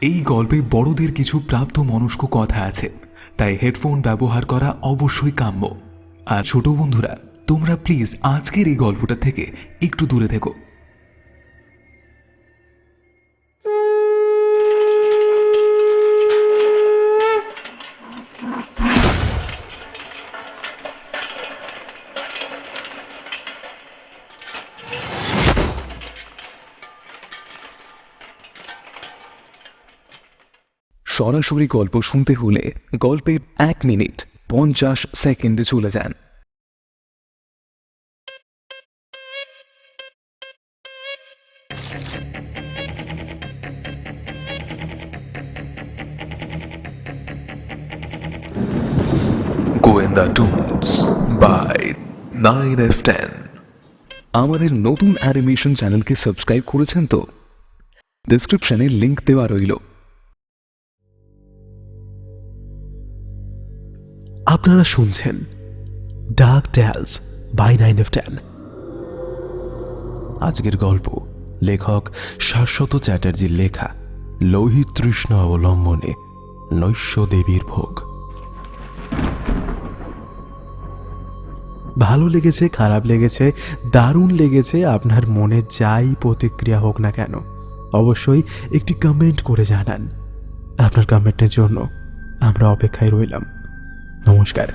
এই গল্পে বড়দের কিছু প্রাপ্ত মনস্ক কথা আছে, তাই হেডফোন ব্যবহার করা অবশ্যই কাম্য। আর ছোট বন্ধুরা, তোমরা প্লিজ আজকের এই গল্পটা থেকে একটু দূরে থেকো। সরাসরি গল্প শুনতে হলে গল্পের 1 মিনিট 50 সেকেন্ডে চলে যান। গোয়েন্দা টুনস বাই 9F10। আমাদের নতুন অ্যানিমেশন চ্যানেলকে সাবস্ক্রাইব করেছেন তো? ডেসক্রিপশনে লিংক দেওয়া রইল। আপনারা শুনছেন ডার্ক টেলস বাই 9F10। আজকের গল্প লেখক শাশ্বত চ্যাটার্জির লেখা লোহিত তৃষ্ণ অবলম্বনে নৈশ দেবীর ভোগ। ভালো লেগেছে, খারাপ লেগেছে, দারুণ লেগেছে, আপনার মনে যাই প্রতিক্রিয়া হোক না কেন অবশ্যই একটি কমেন্ট করে জানান। আপনার কমেন্টের জন্য আমরা অপেক্ষায় রইলাম। নমস্কার।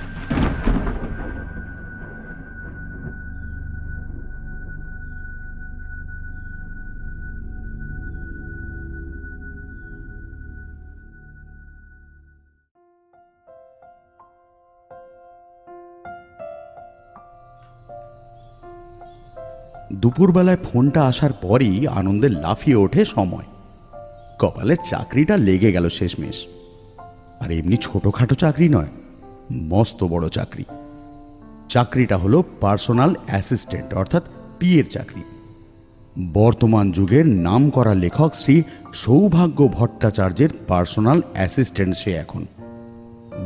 দুপুরবেলায় ফোনটা আসার পরই আনন্দে লাফিয়ে ওঠে সময়। কপালে চাকরিটা লেগে গেল শেষমেশ। আর এমনি ছোটোখাটো চাকরি নয়, মস্ত বড় চাকরি। চাকরিটা হলো পার্সোনাল অ্যাসিস্ট্যান্ট অর্থাৎ পিএর চাকরি। বর্তমান যুগের নামকরা লেখক শ্রী সৌভাগ্য ভট্টাচার্যের পার্সোনাল অ্যাসিস্ট্যান্ট সে এখন।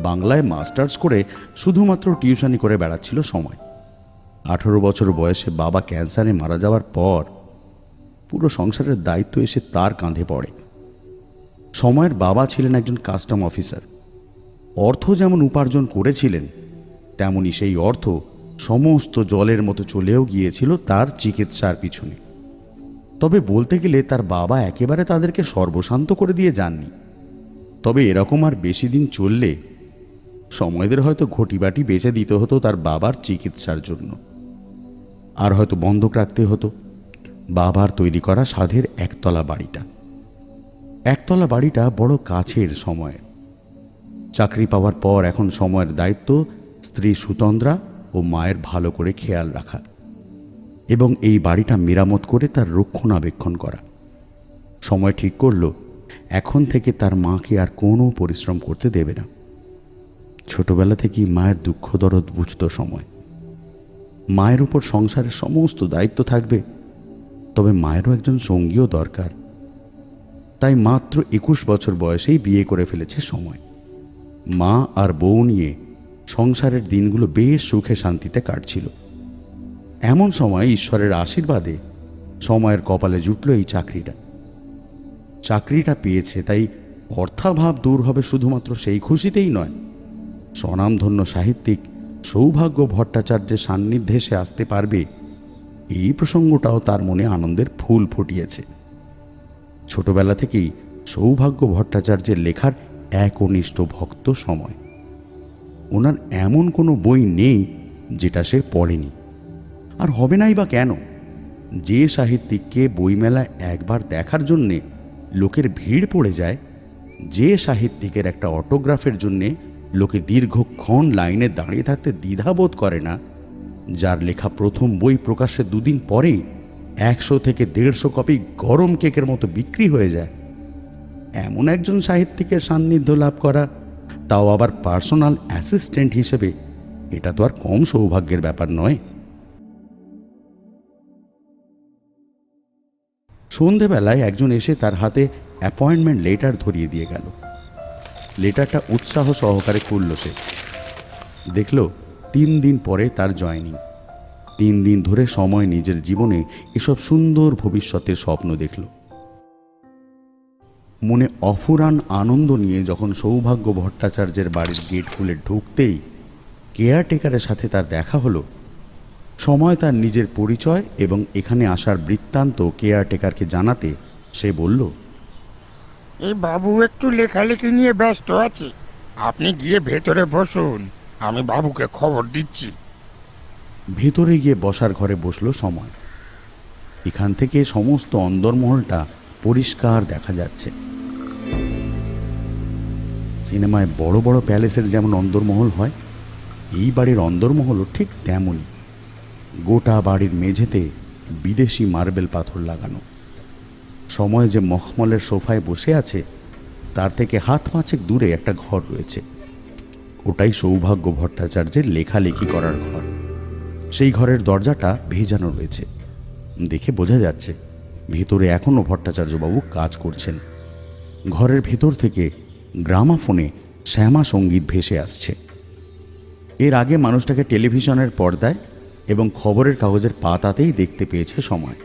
বাংলায় মাস্টার্স করে শুধুমাত্র টিউশনি করে বেড়াচ্ছিল সময়। 18 বছর বয়সে বাবা ক্যান্সারে মারা যাওয়ার পর পুরো সংসারের দায়িত্ব এসে তার কাঁধে পড়ে। সময়ের বাবা ছিলেন একজন কাস্টম অফিসার। অর্থ যেমন উপার্জন করেছিলেন, তেমনি সেই অর্থ সমস্ত জলের মতো চলেও গিয়েছিল তার চিকিৎসার পিছনে। তবে বলতে গেলে তার বাবা একেবারে তাদেরকে সর্বশান্ত করে দিয়ে যাননি। তবে এরকম আর বেশি দিন চললে সময়দের হয়তো ঘটিবাটি বেচে দিতে হতো তার বাবার চিকিৎসার জন্য, আর হয়তো বন্ধক রাখতে হতো বাবার তৈরি করা সাধের একতলা বাড়িটা। একতলা বাড়িটা বড় কাছের সময়। চাকরি পাওয়ার পর এখন সময়ের দায়িত্ব স্ত্রী সুতন্দ্রা ও মায়ের ভালো করে খেয়াল রাখা এবং এই বাড়িটা মেরামত করে তার রক্ষণাবেক্ষণ করা। সময় ঠিক করল এখন থেকে তার মাকে আর কোনো পরিশ্রম করতে দেবে না। ছোটবেলা থেকেই মায়ের দুঃখ দরদ বুঝত সময়। মায়ের উপর সংসারের সমস্ত দায়িত্ব থাকবে, তবে মায়েরও একজন সঙ্গীও দরকার। তাই মাত্র 21 বছর বয়সেই বিয়ে করে ফেলেছে সময়। মা আর বউ নিয়ে সংসারের দিনগুলো বেশ সুখে শান্তিতে কাটছিল। এমন সময় ঈশ্বরের আশীর্বাদে সময়ের কপালে জুটল এই চাকরিটা। চাকরিটা পেয়েছে তাই অর্থাভাব দূর হবে শুধুমাত্র সেই খুশিতেই নয়, স্বনামধন্য সাহিত্যিক সৌভাগ্য ভট্টাচার্যের সান্নিধ্যে সে আসতে পারবে এই প্রসঙ্গটাও তার মনে আনন্দের ফুল ফুটিয়েছে। ছোটবেলা থেকেই সৌভাগ্য ভট্টাচার্যের লেখার একনিষ্ঠ ভক্ত সময়। ওনার এমন কোনো বই নেই যেটা সে পড়েনি, আর হবে নাই বা কেন। যে সাহিত্যিককে বইমেলায় একবার দেখার জন্যে লোকের ভিড় পড়ে যায়, যে সাহিত্যিকের একটা অটোগ্রাফের জন্যে লোকে দীর্ঘক্ষণ লাইনে দাঁড়িয়ে থাকতে দ্বিধাবোধ করে না, যার লেখা প্রথম বই প্রকাশের 2 দিন পরেই 100 থেকে 150 কপি গরম কেকের মতো বিক্রি হয়ে যায়, এমন একজন সাহিত্যিকের সান্নিধ্য লাভ করা, তাও আবার পার্সোনাল অ্যাসিস্ট্যান্ট হিসেবে, এটা তো আর কম সৌভাগ্যের ব্যাপার নয়। সন্ধেবেলায় একজন এসে তার হাতে অ্যাপয়েন্টমেন্ট লেটার ধরিয়ে দিয়ে গেল। লেটারটা উৎসাহ সহকারে খুলল সে। দেখল 3 দিন পরে তার জয়েনিং। 3 দিন ধরে সময় নিজের জীবনে এসব সুন্দর ভবিষ্যতের স্বপ্ন দেখল। মনে অফুরান আনন্দ নিয়ে যখন সৌভাগ্য ভট্টাচার্যের বাড়ির গেট খুলে ঢুকতেই কেয়ারটেকারের সাথে তার দেখা হলো, সময় তার নিজের পরিচয় এবং এখানে আসার বৃত্তান্ত কেয়ারটেকারকে জানাতে সে বলল, এই বাবু একটু লেখালেখি নিয়ে ব্যস্ত আছে, আপনি গিয়ে ভেতরে বসুন, আমি বাবুকে খবর দিচ্ছি। ভেতরে গিয়ে বসার ঘরে বসলো সময়। এখান থেকে সমস্ত অন্দরমহলটা পরিষ্কার দেখা যাচ্ছে। সিনেমায় বড় বড় প্যালেসের যেমন অন্দরমহল হয়, এই বাড়ির অন্দরমহলও ঠিক তেমনই। গোটা বাড়ির মেঝেতে বিদেশি মার্বেল পাথর লাগানো। সময় যে মখমলের সোফায় বসে আছে তার থেকে হাত পাঁচেক দূরে একটা ঘর রয়েছে, ওটাই সৌভাগ্য ভট্টাচার্যের লেখালেখি করার ঘর। সেই ঘরের দরজাটা ভেজানো রয়েছে, দেখে বোঝা যাচ্ছে ভেতরে এখনও ভট্টাচার্যবাবু কাজ করছেন। ঘরের ভেতর থেকে গ্রামাফোনে শ্যামা সঙ্গীত ভেসে আসছে। এর আগে মানুষটাকে টেলিভিশনের পর্দায় এবং খবরের কাগজের পাতাতেই দেখতে পেয়েছে সময়।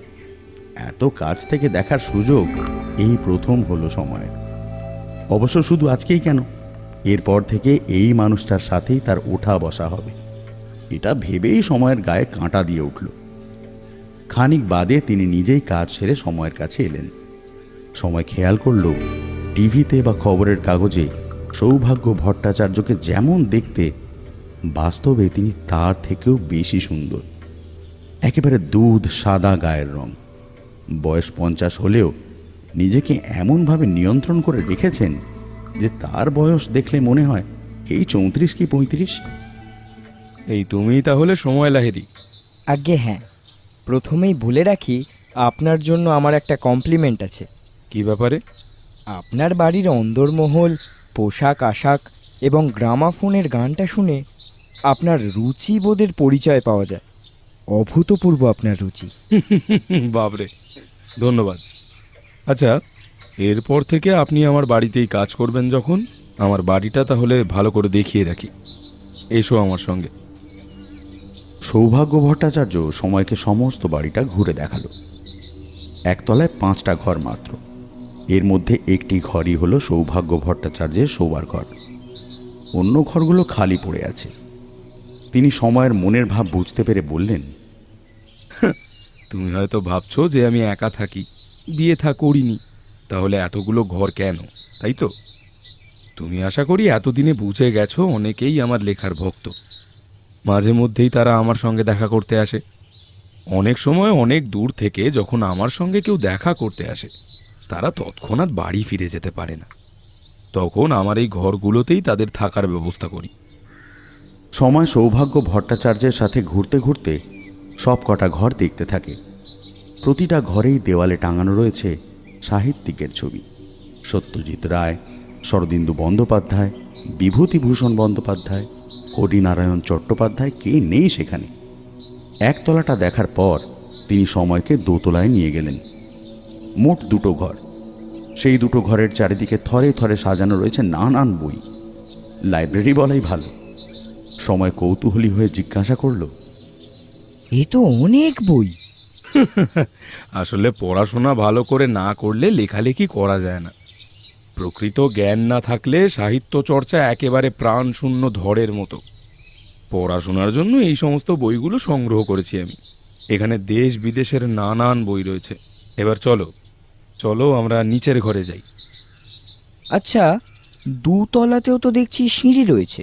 এত কাছ থেকে দেখার সুযোগ এই প্রথম হলো সময়ের। অবশ্য শুধু আজকেই কেন, এরপর থেকে এই মানুষটার সাথেই তার ওঠা বসা হবে, এটা ভেবেই সময়ের গায়ে কাঁটা দিয়ে উঠল। খানিক বাদে তিনি নিজেই কাজ সেরে সময়ের কাছে এলেন। সময় খেয়াল করল টিভিতে বা খবরের কাগজে সৌভাগ্য ভট্টাচার্যকে যেমন দেখতে, বাস্তবে তিনি তার থেকেও বেশি সুন্দর। একেবারে দুধ সাদা গায়ের রং। বয়স 50 হলেও নিজেকে এমনভাবে নিয়ন্ত্রণ করে রেখেছেন যে তার বয়স দেখলে মনে হয় এই 34 কি 35। এই তুমিই তাহলে সময় লাহিড়ী? আজ্ঞে হ্যাঁ। প্রথমেই বলে রাখি, আপনার জন্য আমার একটা কমপ্লিমেন্ট আছে। কি ব্যাপারে? আপনার বাড়ির অন্দরমহল, পোশাক আশাক এবং গ্রামাফোনের গানটা শুনে আপনার রুচিবোধের পরিচয় পাওয়া যায়। অভূতপূর্ব আপনার রুচি। বাবরে, ধন্যবাদ। আচ্ছা, এরপর থেকে আপনি আমার বাড়িতেই কাজ করবেন যখন, আমার বাড়িটা তাহলে ভালো করে দেখিয়ে রাখি। এসো আমার সঙ্গে। সৌভাগ্য ভট্টাচার্য সময়কে সমস্ত বাড়িটা ঘুরে দেখালো। একতলায় 5টা ঘর মাত্র, এর মধ্যে একটি ঘরই হলো সৌভাগ্য ভট্টাচার্যের শোবার ঘর। অন্য ঘরগুলো খালি পড়ে আছে। তিনি সময়ের মনের ভাব বুঝতে পেরে বললেন, তুমি হয়তো ভাবছো যে আমি একা থাকি, বিয়ে থা করিনি, তাহলে এতগুলো ঘর কেন, তাই তো? তুমি আশা করি এতদিনে বুঝে গেছো অনেকেই আমার লেখার ভক্ত। মাঝে মধ্যেই তারা আমার সঙ্গে দেখা করতে আসে। অনেক সময় অনেক দূর থেকে যখন আমার সঙ্গে কেউ দেখা করতে আসে, তারা তৎক্ষণাৎ বাড়ি ফিরে যেতে পারে না। তখন আমার এই ঘরগুলোতেই তাদের থাকার ব্যবস্থা করি। সময় সৌভাগ্য ভট্টাচার্যের সাথে ঘুরতে ঘুরতে সব কটা ঘর দেখতে থাকে। প্রতিটা ঘরেই দেওয়ালে টাঙানো রয়েছে সাহিত্যিকের ছবি। সত্যজিৎ রায়, শরদিন্দু বন্দ্যোপাধ্যায়, বিভূতিভূষণ বন্দ্যোপাধ্যায়, হরিনারায়ণ চট্টোপাধ্যায়, কে নেই সেখানে। একতলাটা দেখার পর তিনি সময়কে দোতলায় নিয়ে গেলেন। মোট 2টো ঘর। সেই 2টো ঘরের চারিদিকে থরে থরে সাজানো রয়েছে নানান বই। লাইব্রেরি বলাই ভালো। সময় কৌতূহলী হয়ে জিজ্ঞাসা করল, এ তো অনেক বই। আসলে পড়াশোনা ভালো করে না করলে লেখালেখি করা যায় না। প্রকৃত জ্ঞান না থাকলে সাহিত্য চর্চা একেবারে প্রাণশূন্য ধরের মতো। পড়াশোনার জন্য এই সমস্ত বইগুলো সংগ্রহ করেছি আমি। এখানে দেশ বিদেশের নানান বই রয়েছে। এবার চলো চলো আমরা নিচের ঘরে যাই। আচ্ছা, 2 তলাতেও তো দেখছি সিঁড়ি রয়েছে,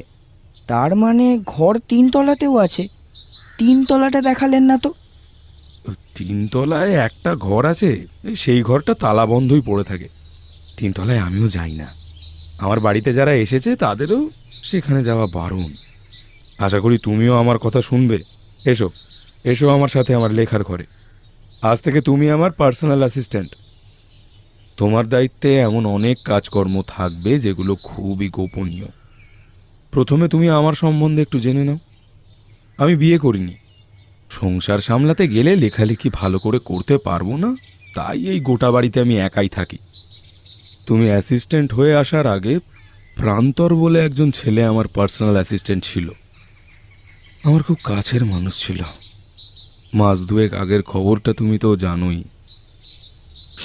তার মানে ঘর 3 তলাতেও আছে। 3 তলাটা দেখালেন না তো? 3 তলায় একটা ঘর আছে, সেই ঘরটা তালা বন্ধই পড়ে থাকে। 3 তলায় আমিও যাই না। আমার বাড়িতে যারা এসেছে তাদেরও সেখানে যাওয়া বারণ। আশা করি তুমিও আমার কথা শুনবে। এসো এসো আমার সাথে আমার লেখার ঘরে। আজ থেকে তুমি আমার পার্সোনাল অ্যাসিস্ট্যান্ট। তোমার দায়িত্বে এমন অনেক কাজকর্ম থাকবে যেগুলো খুবই গোপনীয়। প্রথমে তুমি আমার সম্বন্ধে একটু জেনে নাও। আমি বিয়ে করিনি। সংসার সামলাতে গেলে লেখালেখি ভালো করে করতে পারবো না, তাই এই গোটা বাড়িতে আমি একাই থাকি। তুমি অ্যাসিস্ট্যান্ট হয়ে আসার আগে প্রান্তর বলে একজন ছেলে আমার পার্সোনাল অ্যাসিস্ট্যান্ট ছিল। আমার খুব কাছের মানুষ ছিল। মাস 2 আগের খবরটা তুমি তো জানোই।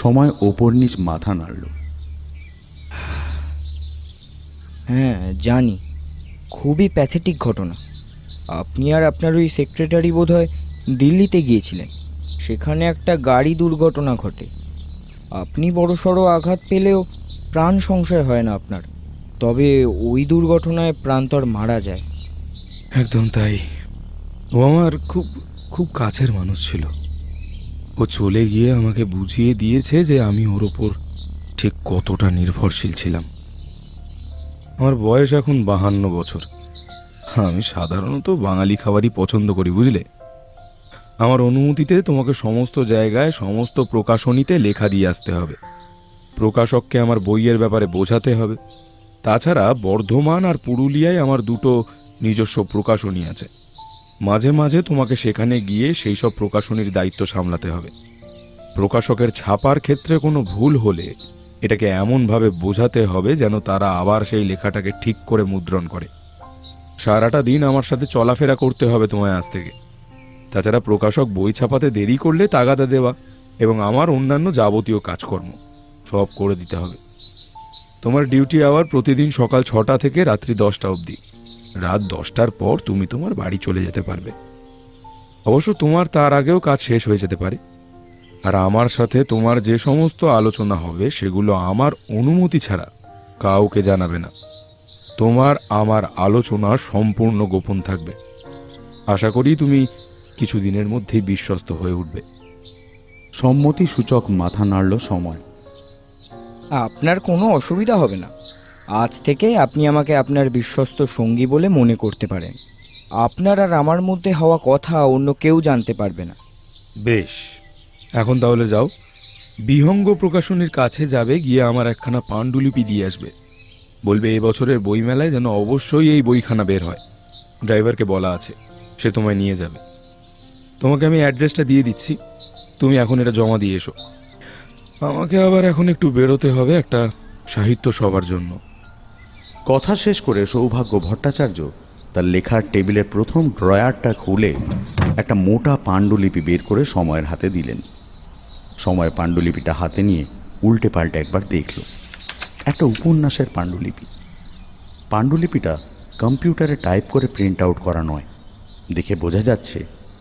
সময় ওপর নিচ মাথা নাড়ল। হ্যাঁ জানি, খুবই প্যাথেটিক ঘটনা। আপনি আর আপনার ওই সেক্রেটারি বোধহয় দিল্লিতে গিয়েছিলেন। সেখানে একটা গাড়ি দুর্ঘটনা ঘটে। আপনি বড়সড় আঘাত পেলেও প্রাণ সংশয় হয় না আপনার, তবে ওই দুর্ঘটনায় প্রান্তর মারা যায়। একদম তাই। ও আমার খুব খুব কাছের মানুষ ছিল। ও চলে গিয়ে আমাকে বুঝিয়ে দিয়েছে যে আমি ওর ওপর ঠিক কতটা নির্ভরশীল ছিলাম। আমার বয়স এখন 52 বছর। আমি সাধারণত বাঙালি খাবারই পছন্দ করি, বুঝলে। আমার অনুমতিতে তোমাকে সমস্ত জায়গায় সমস্ত প্রকাশনীতে লেখা দিয়ে আসতে হবে। প্রকাশককে আমার বইয়ের ব্যাপারে বোঝাতে হবে। তাছাড়া বর্ধমান আর পুরুলিয়ায় আমার দুটো নিজস্ব প্রকাশনী আছে। মাঝে মাঝে তোমাকে সেখানে গিয়ে সেই সব প্রকাশনীর দায়িত্ব সামলাতে হবে। প্রকাশকের ছাপার ক্ষেত্রে কোনো ভুল হলে এটাকে এমনভাবে বোঝাতে হবে যেন তারা আবার সেই লেখাটাকে ঠিক করে মুদ্রণ করে। সারাটা দিন আমার সাথে চলাফেরা করতে হবে তোমায় আজ থেকে। তাছাড়া প্রকাশক বই ছাপাতে দেরি করলে তাগাদা দেওয়া এবং আমার অন্যান্য যাবতীয় কাজকর্ম সব করে দিতে হবে। তোমার ডিউটি আওয়ার প্রতিদিন সকাল 6টা থেকে রাত্রি 10টা অবধি। রাত 10টার পর তুমি তোমার বাড়ি চলে যেতে পারবে। অবশ্য তোমার তার আগেও কাজ শেষ হয়ে যেতে পারে। আর আমার সাথে তোমার যে সমস্ত আলোচনা হবে সেগুলো আমার অনুমতি ছাড়া কাউকে জানাবে না। তোমার আমার আলোচনা সম্পূর্ণ গোপন থাকবে। আশা করি তুমি কিছুদিনের মধ্যেই বিশ্বস্ত হয়ে উঠবে। সম্মতি সূচক মাথা নাড়ল সময়। আপনার কোনো অসুবিধা হবে না। আজ থেকে আপনি আমাকে আপনার বিশ্বস্ত সঙ্গী বলে মনে করতে পারেন। আপনার আর আমার মধ্যে হওয়া কথা অন্য কেউ জানতে পারবে না। বেশ, এখন তাহলে যাও। বিহঙ্গ প্রকাশনীর কাছে যাবে, গিয়ে আমার একখানা পাণ্ডুলিপি দিয়ে আসবে। বলবে এবছরের বইমেলায় যেন অবশ্যই এই বইখানা বের হয়। ড্রাইভারকে বলা আছে, সে তোমায় নিয়ে যাবে। তোমাকে আমি অ্যাড্রেসটা দিয়ে দিচ্ছি, তুমি এখন এটা জমা দিয়ে এসো। আমাকে আবার এখন একটু বেরোতে হবে একটা সাহিত্য সভার জন্য। কথা শেষ করে সৌভাগ্য ভট্টাচার্য তার লেখার টেবিলের প্রথম ড্রয়ারটা খুলে একটা মোটা পাণ্ডুলিপি বের করে সময়ের হাতে দিলেন। সময় পাণ্ডুলিপিটা হাতে নিয়ে উল্টে পাল্টে একবার দেখল। একটা উপন্যাসের পাণ্ডুলিপি। পাণ্ডুলিপিটা কম্পিউটারে টাইপ করে প্রিন্ট আউট করা নয়। দেখে বোঝা যাচ্ছে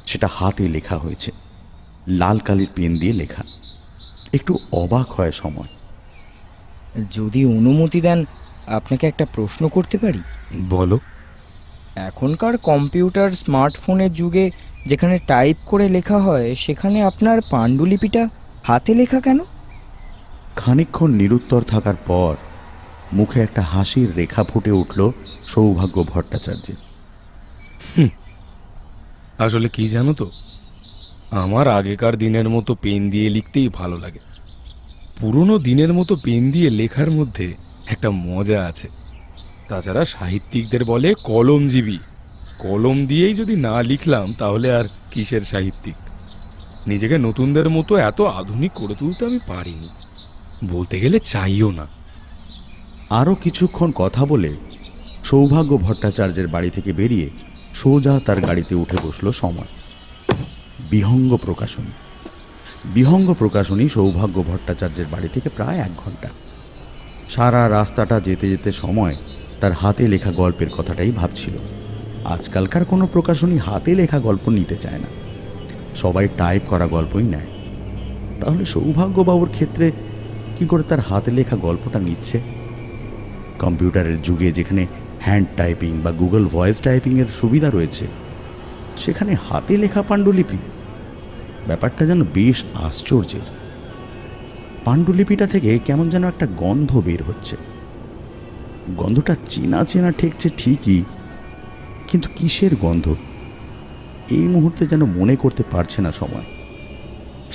সেটা হাতে লেখা হয়েছে, লাল কালির পেন দিয়ে লেখা। একটু অবাক হয় সময়। যদি অনুমতি দেন আপনাকে একটা প্রশ্ন করতে পারি? বলো। এখনকার কম্পিউটার স্মার্টফোনের যুগে যেখানে টাইপ করে লেখা হয়, সেখানে আপনার পাণ্ডুলিপিটা হাতে লেখা কেন? খানিকক্ষণ নিরুত্তর থাকার পর মুখে একটা হাসির রেখা ফুটে উঠল সৌভাগ্য ভট্টাচার্যের। আসলে কি জানো তো, আমার আগেকার দিনের মতো পেন দিয়ে লিখতেই ভালো লাগে। পুরনো দিনের মতো পেন দিয়ে লেখার মধ্যে একটা মজা আছে। তাছাড়া সাহিত্যিকদের বলে কলমজীবী। কলম দিয়েই যদি না লিখলাম তাহলে আর কিসের সাহিত্যিক। নিজেকে নতুনদের মতো এত আধুনিক করে তুলতে আমি পারিনি, বলতে গেলে চাইও না। আরও কিছুক্ষণ কথা বলে সৌভাগ্য ভট্টাচার্যের বাড়ি থেকে বেরিয়ে সোজা তার গাড়িতে উঠে বসল সময়। বিহঙ্গ প্রকাশনী। বিহঙ্গ প্রকাশনী সৌভাগ্য ভট্টাচার্যের বাড়ি থেকে প্রায় 1 ঘন্টা। সারা রাস্তাটা যেতে যেতে সময় তার হাতে লেখা গল্পের কথাটাই ভাবছিল। আজকালকার কোনো প্রকাশনী হাতে লেখা গল্প নিতে চায় না, সবাই টাইপ করা গল্পই নেয়। তাহলে সৌভাগ্যবাবুর ক্ষেত্রে কি করে তার হাতে লেখা গল্পটা নিচ্ছে? কম্পিউটারের যুগে যেখানে হ্যান্ড টাইপিং বা গুগল ভয়েস টাইপিংয়ের সুবিধা রয়েছে, সেখানে হাতে লেখা পাণ্ডুলিপি। ব্যাপারটা যেন বেশ আশ্চর্যের। পাণ্ডুলিপিটা থেকে কেমন যেন একটা গন্ধ বের হচ্ছে। গন্ধটা চেনা চেনা ঠেকছে ঠিকই, কিন্তু কিসের গন্ধ এই মুহূর্তে যেন মনে করতে পারছে না সময়।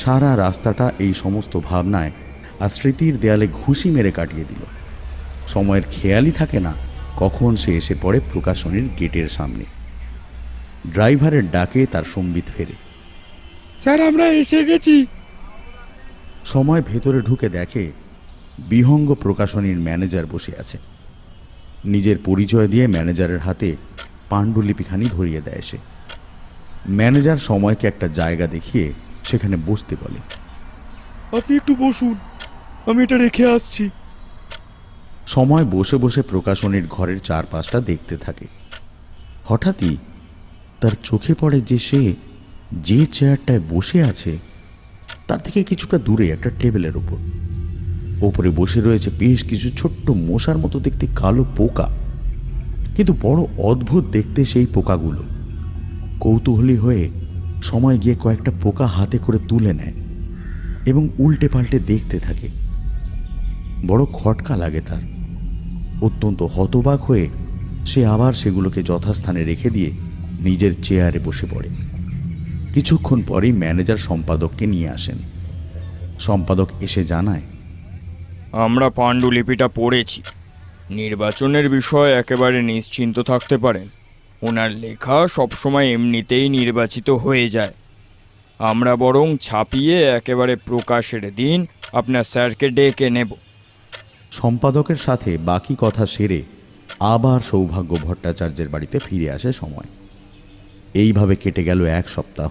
সারা রাস্তাটা এই সমস্ত ভাবনায় আর স্মৃতির দেয়ালে ঘুষি মেরে কাটিয়ে দিল। সময়ের খেয়ালই থাকে না কখন সে এসে পড়ে প্রকাশনীর গেটের সামনে। ড্রাইভারের ডাকে তার সম্বিত ফেরে। স্যার, আমরা এসে গেছি। সময় ভেতরে ঢুকে দেখে বিহঙ্গ প্রকাশনীর ম্যানেজার বসে আছে। নিজের পরিচয় দিয়ে ম্যানেজারের হাতে পাণ্ডুলিপিখানি ধরিয়ে দেয় সে। ম্যানেজার সময়কে একটা জায়গা দেখিয়ে সেখানে বসতে বলে। আপনি একটু বসুন, আমি এটা রেখে আসছি। সময় বসে বসে প্রকাশনীর ঘরের চারপাশটা দেখতে থাকে। হঠাৎই তার চোখে পড়ে যে সে যে চেয়ারটায় বসে আছে তার থেকে কিছুটা দূরে একটা টেবিলের ওপরে বসে রয়েছে বেশ কিছু ছোট্ট মশার মতো দেখতে কালো পোকা, কিন্তু বড় অদ্ভুত দেখতে সেই পোকাগুলো। কৌতূহলী হয়ে সময় গিয়ে কয়েকটা পোকা হাতে করে তুলে নেয় এবং উল্টে পাল্টে দেখতে থাকে। বড় খটকা লাগে তার। অত্যন্ত হতবাক হয়ে সে আবার সেগুলোকে যথাস্থানে রেখে দিয়ে নিজের চেয়ারে বসে পড়ে। কিছুক্ষণ পরেই ম্যানেজার সম্পাদককে নিয়ে আসেন। সম্পাদক এসে জানায়, আমরা পাণ্ডুলিপিটা পড়েছি। নির্বাচনের বিষয়ে একেবারে নিশ্চিন্ত থাকতে পারেন, ওনার লেখা সবসময় এমনিতেই নির্বাচিত হয়ে যায়। আমরা বরং ছাপিয়ে একেবারে প্রকাশের দিন আপনার স্যারকে ডেকে নেব। সম্পাদকের সাথে বাকি কথা সেরে আবার সৌভাগ্য ভট্টাচার্যের বাড়িতে ফিরে আসে সময়। এইভাবে কেটে গেল 1 সপ্তাহ।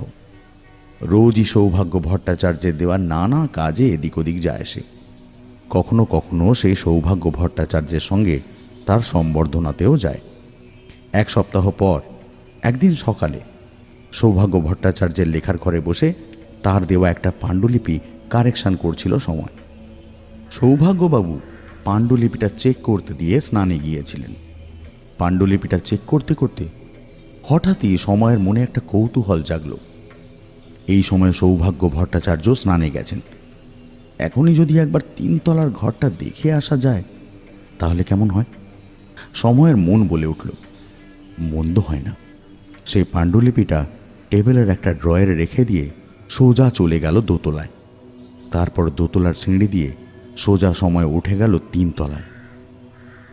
রোজই সৌভাগ্য ভট্টাচার্যের দেওয়া নানা কাজে এদিক ওদিক যায় সে। কখনো কখনো সেই সৌভাগ্য ভট্টাচার্যের সঙ্গে তার সম্বর্ধনাতেও যায়। 1 সপ্তাহ পর একদিন সকালে সৌভাগ্য ভট্টাচার্যের লেখার ঘরে বসে তার দেওয়া একটা পাণ্ডুলিপি কারেকশন করছিল সময়। সৌভাগ্যবাবু পাণ্ডুলিপিটা চেক করতে দিয়ে স্নানে গিয়েছিলেন। পাণ্ডুলিপিটা চেক করতে করতে হঠাৎই সময়ের মনে একটা কৌতূহল জাগল। এই সময় সৌভাগ্য ভট্টাচার্য স্নানে গেছেন। এখনই যদি একবার 3 তলার ঘরটা দেখে আসা যায় তাহলে কেমন হয়? সময়ের মন বলে উঠল, মন্দ হয় না। সেই পাণ্ডুলিপিটা টেবিলের একটা ড্রয়ারে রেখে দিয়ে সোজা চলে গেল দোতলায়। তারপর দোতলার সিঁড়ি দিয়ে সোজা সময় উঠে গেল 3 তলায়।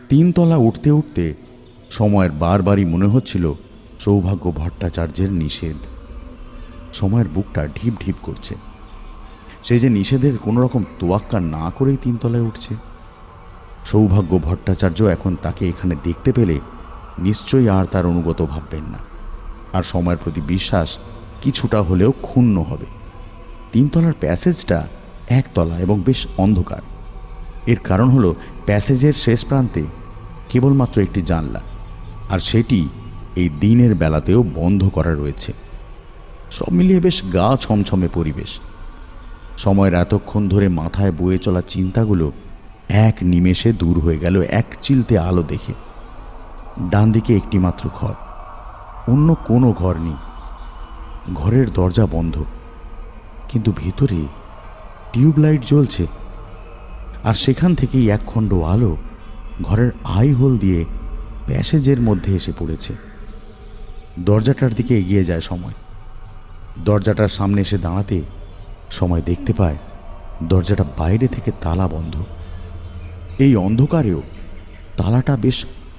3 তলা উঠতে উঠতে সময়ের বারবারই মনে হচ্ছিল সৌভাগ্য ভট্টাচার্যের নিষেধ। সময়ের বুকটা ঢিপ ঢিপ করছে। সে যে নিষেধের কোনো রকম তোয়াক্কা না করেই 3 তলায় উঠছে। সৌভাগ্য ভট্টাচার্য এখন তাকে এখানে দেখতে পেলে নিশ্চয়ই আর তার অনুগত ভাববেন না, আর সময়ের প্রতি বিশ্বাস কিছুটা হলেও ক্ষুণ্ণ হবে। 3 তলার প্যাসেজটা 1 তলা এবং বেশ অন্ধকার। এর কারণ হলো প্যাসেজের শেষ প্রান্তে কেবলমাত্র একটি জানলা, আর সেটি এই দিনের বেলাতেও বন্ধ করা রয়েছে। সব মিলিয়ে বেশ গা ছমছমে পরিবেশ। সময়ের এতক্ষণ ধরে মাথায় বয়ে চলা চিন্তাগুলো এক নিমেষে দূর হয়ে গেল এক চিলতে আলো দেখে। ডান দিকে একটি মাত্র ঘর, অন্য কোনো ঘর নেই। ঘরের দরজা বন্ধ, কিন্তু ভিতরে টিউবলাইট জ্বলছে, আর সেখান থেকেই একখণ্ড আলো ঘরের আই হোল দিয়ে প্যাসেজের মধ্যে এসে পড়েছে। দরজাটার দিকে এগিয়ে যায় সময়। দরজাটার সামনে এসে দাঁড়াতে সময় দেখতে পায় দরজাটা বাইরে থেকে তালা বন্ধ। এই অন্ধকারেও তালাটা বেশ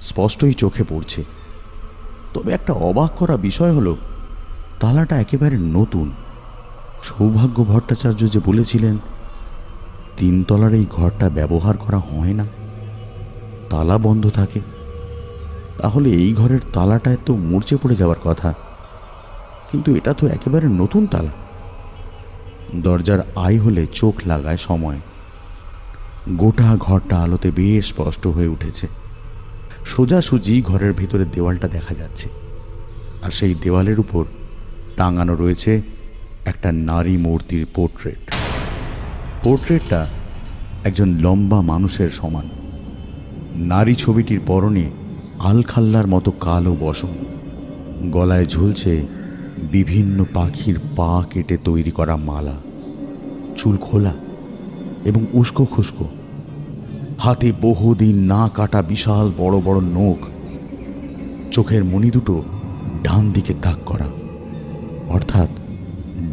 স্পষ্টই চোখে পড়ছে। তবে একটা অবাক করা বিষয় হলো তালাটা একেবারে নতুন। সৌভাগ্য ভট্টাচার্য যে বলেছিলেন 3 তলার এই ঘরটা ব্যবহার করা হয় না, তালা বন্ধ থাকে, তাহলে এই ঘরের তালাটায় তো মূর্ছে পড়ে যাওয়ার কথা, কিন্তু এটা তো একেবারে নতুন তালা। দরজার আই হলে চোখ লাগায় সময়। গোটা ঘরটা আলোতে বেশ স্পষ্ট হয়ে উঠেছে। সোজাসুজি ঘরের ভিতরে দেওয়ালটা দেখা যাচ্ছে, আর সেই দেওয়ালের উপর টাঙানো রয়েছে একটা নারী মূর্তির পোর্ট্রেট। পোর্ট্রেটটা একজন লম্বা মানুষের সমান। নারী ছবিটির পরনে আলখাল্লার মতো কালো বসন, গলায় ঝুলছে বিভিন্ন পাখির পা কেটে তৈরি করা মালা, চুল খোলা এবং উস্কো খুস্কো, হাতে বহুদিন না কাটা বিশাল বড় বড় নখ, চোখের মণি দুটো ডান দিকে তাক করা, অর্থাৎ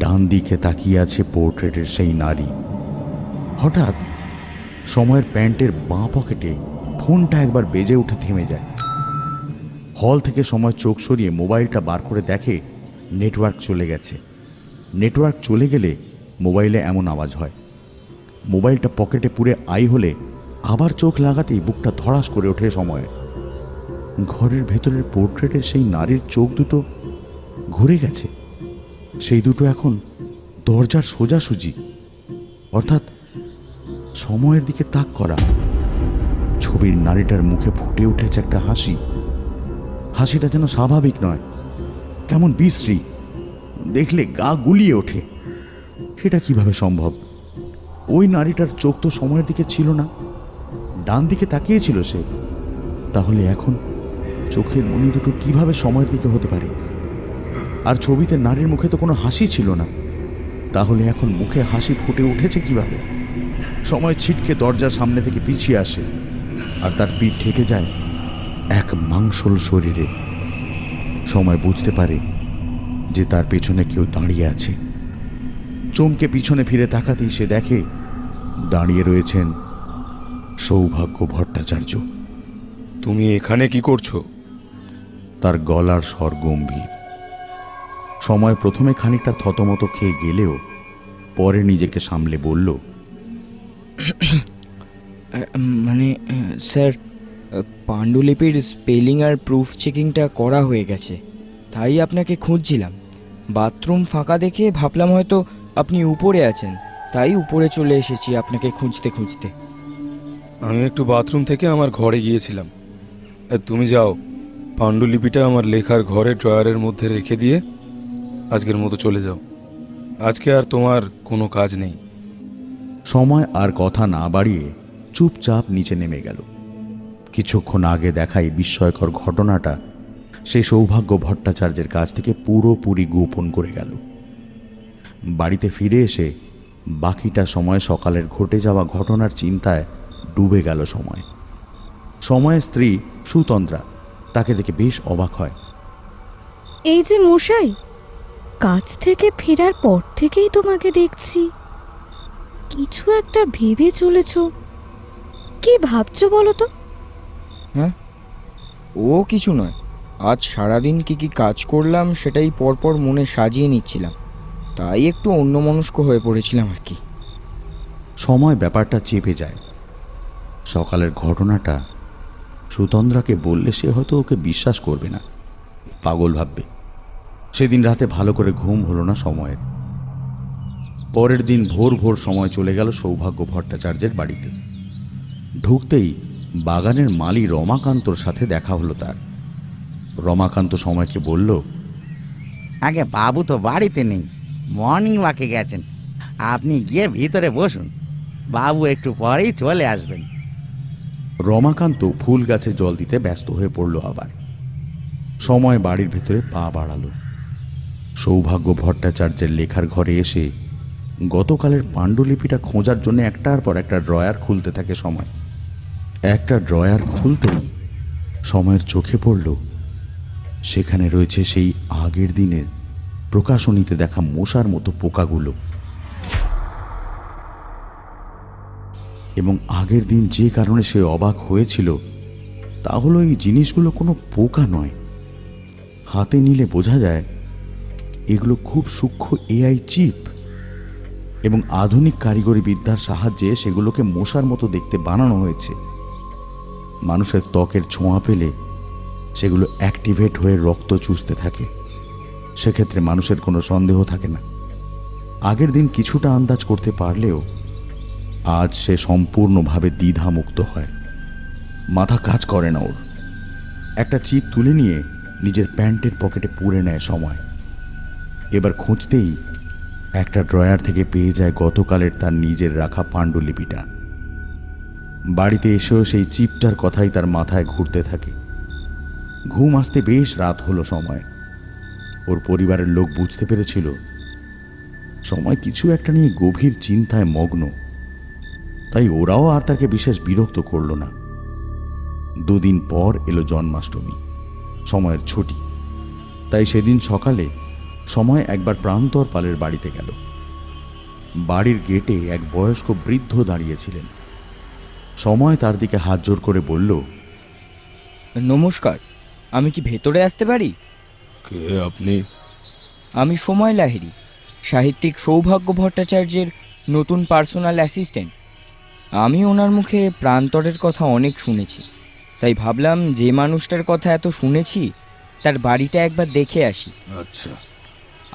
ডান দিকে তাকিয়ে আছে পোর্ট্রেটের সেই নারী। হঠাৎ সময়ের প্যান্টের বাঁ পকেটে ফোনটা একবার বেজে উঠে থেমে যায়। হল থেকে সময় চোখ সরিয়ে মোবাইলটা বার করে দেখে নেটওয়ার্ক চলে গেছে। নেটওয়ার্ক চলে গেলে মোবাইলে এমন আওয়াজ হয়। মোবাইলটা পকেটে পুরে আই হলে আবার চোখ লাগাতেই বুকটা ধড়াস করে ওঠে সময়ে। ঘরের ভেতরের পোর্ট্রেটের সেই নারীর চোখ দুটো ঘুরে গেছে। সেই দুটো এখন দরজার সোজাসুজি, অর্থাৎ সময়ের দিকে তাক করা। ছবির নারীটার মুখে ফুটে উঠেছে একটা হাসি। হাসিটা যেন স্বাভাবিক নয়, কেমন বিশ্রী, দেখলে গা গুলিয়ে ওঠে। সেটা কিভাবে সম্ভব? ওই নারীটার চোখ তো সময়ের দিকে ছিল না, ডান দিকে তাকিয়েছিল সে। তাহলে এখন চোখের মনি দুটো কিভাবে সময়ের দিকে হতে পারে? আর ছবিতে নারীর মুখে তো কোনো হাসি ছিল না, তাহলে এখন মুখে হাসি ফুটে উঠেছে কিভাবে? সময় ছিটকে দরজার সামনে থেকে পিছিয়ে আসে, আর তার পিঠ ঠেকে যায় এক মাংসল শরীরে। সময় বুঝতে পারে যে তার পেছনে কেউ দাঁড়িয়ে আছে। চমকে পিছনে ফিরে তাকাতেই সে দেখে দাঁড়িয়ে রয়েছেন সৌভাগ্য ভট্টাচার্য। তুমি এখানে কি করছো? তার গলার স্বর গম্ভীর। সময় প্রথমে খানিকটা থতমত খেয়ে গেলেও পরে নিজেকে সামলে বলল, মানে স্যার, পাণ্ডুলিপির স্পেলিং আর প্রুফ চেকিংটা করা হয়ে গেছে, তাই আপনাকে খুঁজছিলাম। বাথরুম ফাঁকা দেখে ভাবলাম হয়তো আপনি উপরে আছেন, তাই উপরে চলে এসেছি আপনাকে খুঁজতে খুঁজতে। আমি একটু বাথরুম থেকে আমার ঘরে গিয়েছিলাম। তুমি যাও, পাণ্ডুলিপিটা আমার লেখার ঘরের ড্রয়ারের মধ্যে রেখে দিয়ে আজকের মতো চলে যাও। আজকে আর তোমার কোনো কাজ নেই। সময় আর কথা না বাড়িয়ে চুপচাপ নিচে নেমে গেল। কিছুক্ষণ আগে দেখা এই বিস্ময়কর ঘটনাটা সে সৌভাগ্য ভট্টাচার্যের কাছ থেকে পুরোপুরি গোপন করে গেল। বাড়িতে ফিরে এসে বাকিটা সময় সকালের ঘটে যাওয়া ঘটনার চিন্তায় ডুবে গেল সময়। সময়ের স্ত্রী সুতন্দ্রা তাকে দেখে বেশ অবাক হয়। এই যে মশাই, কাজ থেকে ফেরার পর থেকেই তোমাকে দেখছি কিছু একটা ভেবে চলেছ। কি ভাবছো বলো তো? হ্যাঁ, ও কিছু নয়, আজ সারাদিন কি কি কাজ করলাম সেটাই পরপর মনে সাজিয়ে নিচ্ছিলাম, তাই একটু অন্যমনস্ক হয়ে পড়েছিলাম আর কি। সময় ব্যাপারটা চেপে যায়। সকালের ঘটনাটা সুতন্দ্রাকে বললে সে হয়তো ওকে বিশ্বাস করবে না, পাগল ভাববে। সেদিন রাতে ভালো করে ঘুম হলো না সময়ের। পরের দিন ভোর ভোর সময় চলে গেল সৌভাগ্য ভট্টাচার্যের বাড়িতে। ঢুকতেই বাগানের মালি রমাকান্তর সাথে দেখা হলো তার। রমাকান্ত সময়কে বলল, আগে বাবু তো বাড়িতে নেই, মর্নিং ওয়াকে গেছেন। আপনি গিয়ে ভিতরে বসুন, বাবু একটু পরেই চলে আসবেন। রমাকান্ত ফুল গাছে জল দিতে ব্যস্ত হয়ে পড়ল। আবার সময় বাড়ির ভেতরে পা বাড়ালো। সৌভাগ্য ভট্টাচার্যের লেখার ঘরে এসে গতকালের পাণ্ডুলিপিটা খোঁজার জন্য একটার পর একটা ড্রয়ার খুলতে থাকে সময়। একটা ড্রয়ার খুলতেই সময়ের চোখে পড়ল সেখানে রয়েছে সেই আগের দিনের প্রকাশনীতে দেখা মশার মতো পোকাগুলো। এবং আগের দিন যে কারণে সে অবাক হয়েছিল তা হলো এই জিনিসগুলো কোনো পোকা নয়। হাতে নিলে বোঝা যায় এগুলো খুব সূক্ষ্ম এআই চিপ, এবং আধুনিক কারিগরি বিদ্যার সাহায্যে সেগুলোকে মশার মতো দেখতে বানানো হয়েছে। মানুষের ত্বকের ছোঁয়া পেলে সেগুলো অ্যাক্টিভেট হয়ে রক্ত চুষতে থাকে। সেক্ষেত্রে মানুষের কোনো সন্দেহ থাকে না। আগের দিন কিছুটা আন্দাজ করতে পারলেও আজ সে সম্পূর্ণভাবে দ্বিধামুক্ত হয়। মাথা কাজ করে না ওর। একটা চিপ তুলে নিয়ে নিজের প্যান্টের পকেটে পুরে নেয় সময়। এবার খুঁজতেই একটা ড্রয়ার থেকে পেয়ে যায় গতকালের তার নিজের রাখা পাণ্ডুলিপিটা। বাড়িতে এসেও সেই চিপটার কথাই তার মাথায় ঘুরতে থাকে। ঘুম আসতে বেশ রাত হলো সময়। ওর পরিবারের লোক বুঝতে পেরেছিল সময় কিছু একটা নিয়ে গভীর চিন্তায় মগ্ন, তাই ওরাও আর তাকে বিশেষ বিরক্ত করল না। দুদিন পর এলো জন্মাষ্টমী, সময়ের ছুটি। তাই সেদিন সকালে সময় একবার প্রান্তর পালের বাড়িতে গেল। বাড়ির গেটে এক বয়স্ক বৃদ্ধ দাঁড়িয়েছিলেন। সময় তার দিকে হাত জোর করে বলল, নমস্কার, আমি কি ভেতরে আসতে পারি? কে আপনি? আমি সময় লাহিড়ী, সাহিত্যিক সৌভাগ্য ভট্টাচার্যের নতুন পার্সোনাল অ্যাসিস্ট্যান্ট। আমি ওনার মুখে প্রান্তরের কথা অনেক শুনেছি, তাই ভাবলাম যে মানুষটার কথা এত শুনেছি তার বাড়িটা একবার দেখে আসি। আচ্ছা,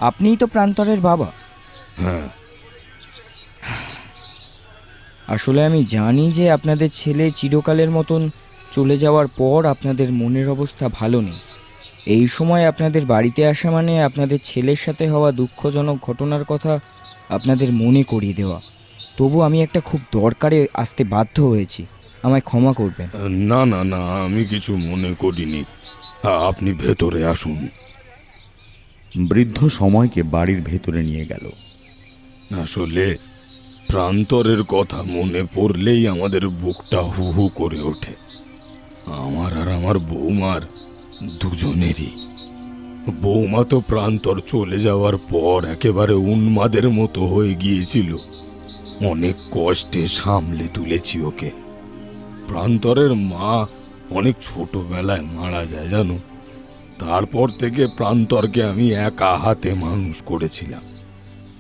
আপনিই তো প্রান্তরের বাবা। হ্যাঁ। আসলে আমি জানি যে আপনাদের ছেলে চিরকালের মতন চলে যাওয়ার পর আপনাদের মনের অবস্থা ভালো নেই। এই সময় আপনাদের বাড়িতে আসা মানে আপনাদের ছেলের সাথে হওয়া দুঃখজনক ঘটনার কথা আপনাদের মনে করিয়ে দেওয়া। তবু আমি একটা খুব দরকারে আসতে বাধ্য হয়েছি, আমায় ক্ষমা করবেন। না না না, আমি কিছু মনে করিনি। আপনি ভেতরে আসুন। বৃদ্ধ সময়কে বাড়ির ভেতরে নিয়ে গেল। আসলে প্রান্তরের কথা মনে পড়লেই আমাদের বুকটা হু হু করে ওঠে। আমার আর আমার বৌমার দুজনেরই। বৌমা তো প্রান্তর চলে যাওয়ার পর একেবারে উন্মাদের মতো হয়ে গিয়েছিল। অনেক কষ্টে সামলে তুলেছি ওকে। প্রান্তরের মা অনেক ছোটবেলায় মারা যায় জানো। তারপর থেকে প্রান্তরকে আমি একা হাতে মানুষ করেছিলাম।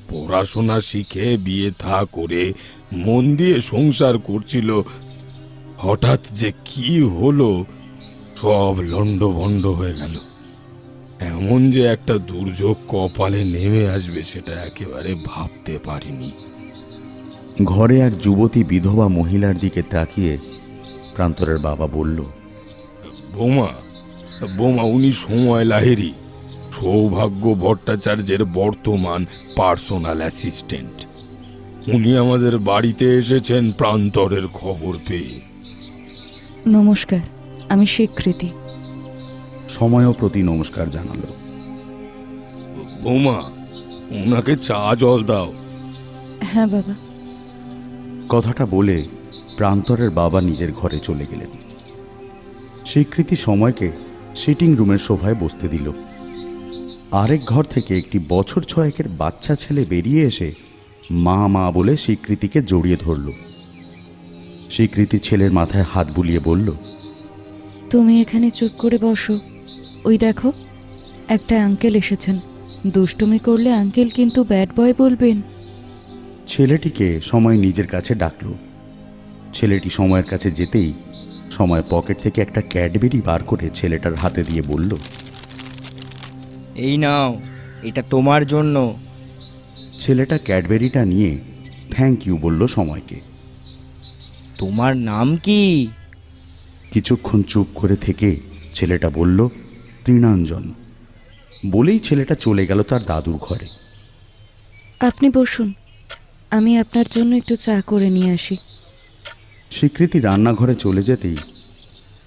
পড়াশোনা শিখে বিয়ে থা করে মন দিয়ে সংসার করছিল। হঠাৎ যে কি হলো, সব লণ্ডভণ্ড হয়ে গেল। এমন যে একটা দুর্যোগ কপালে নেমে আসবে সেটা একেবারে ভাবতে পারিনি। ঘরে এক যুবতী বিধবা মহিলার দিকে তাকিয়ে প্রান্তরের বাবা বলল, বৌমা, বৌমা উনি সময় লাহেরি, সৌভাগ্য ভট্টাচার্যের বর্তমান পার্সোনাল অ্যাসিস্ট্যান্ট। উনি আমাদের বাড়িতে এসেছেন প্রান্তরের খবর পেয়ে। নমস্কার, আমি স্বীকৃতি। সময়ও প্রতি নমস্কার জানালো। বৌমা, ওনাকে চা জল দাও। হ্যাঁ বাবা। কথাটা বলে প্রান্তরের বাবা নিজের ঘরে চলে গেলেন। স্বীকৃতি সময়কে সিটিং রুমের সোফায় বসতে দিল। আরেক ঘর থেকে একটি বছর 6 বাচ্চা ছেলে বেরিয়ে এসে মা মা বলে স্বীকৃতিকে জড়িয়ে ধরল। স্বীকৃতি ছেলের মাথায় হাত বুলিয়ে বলল, তুমি এখানে চুপ করে বসো। ওই দেখো, একটা আঙ্কেল এসেছেন। দুষ্টুমি করলে আঙ্কেল কিন্তু ব্যাড বয় বলবেন। ছেলেটিকে সময় নিজের কাছে ডাকল। ছেলেটি সময়ের কাছে যেতেই সময় পকেট থেকে একটা ক্যাডবেরি বার করে ছেলেটার হাতে দিয়ে বলল, এই নাও, এটা তোমার জন্য। ছেলেটা ক্যাডবেরিটা নিয়ে থ্যাংক ইউ বলল সময়কে। তোমার নাম কি? কিছুক্ষণ চুপ করে থেকে ছেলেটা বলল, তৃণাঞ্জন। বলেই ছেলেটা চলে গেল তার দাদুর ঘরে। আপনি বসুন, আমি আপনার জন্য একটু চা করে নিয়ে আসি। স্বীকৃতি রান্নাঘরে চলে যেতেই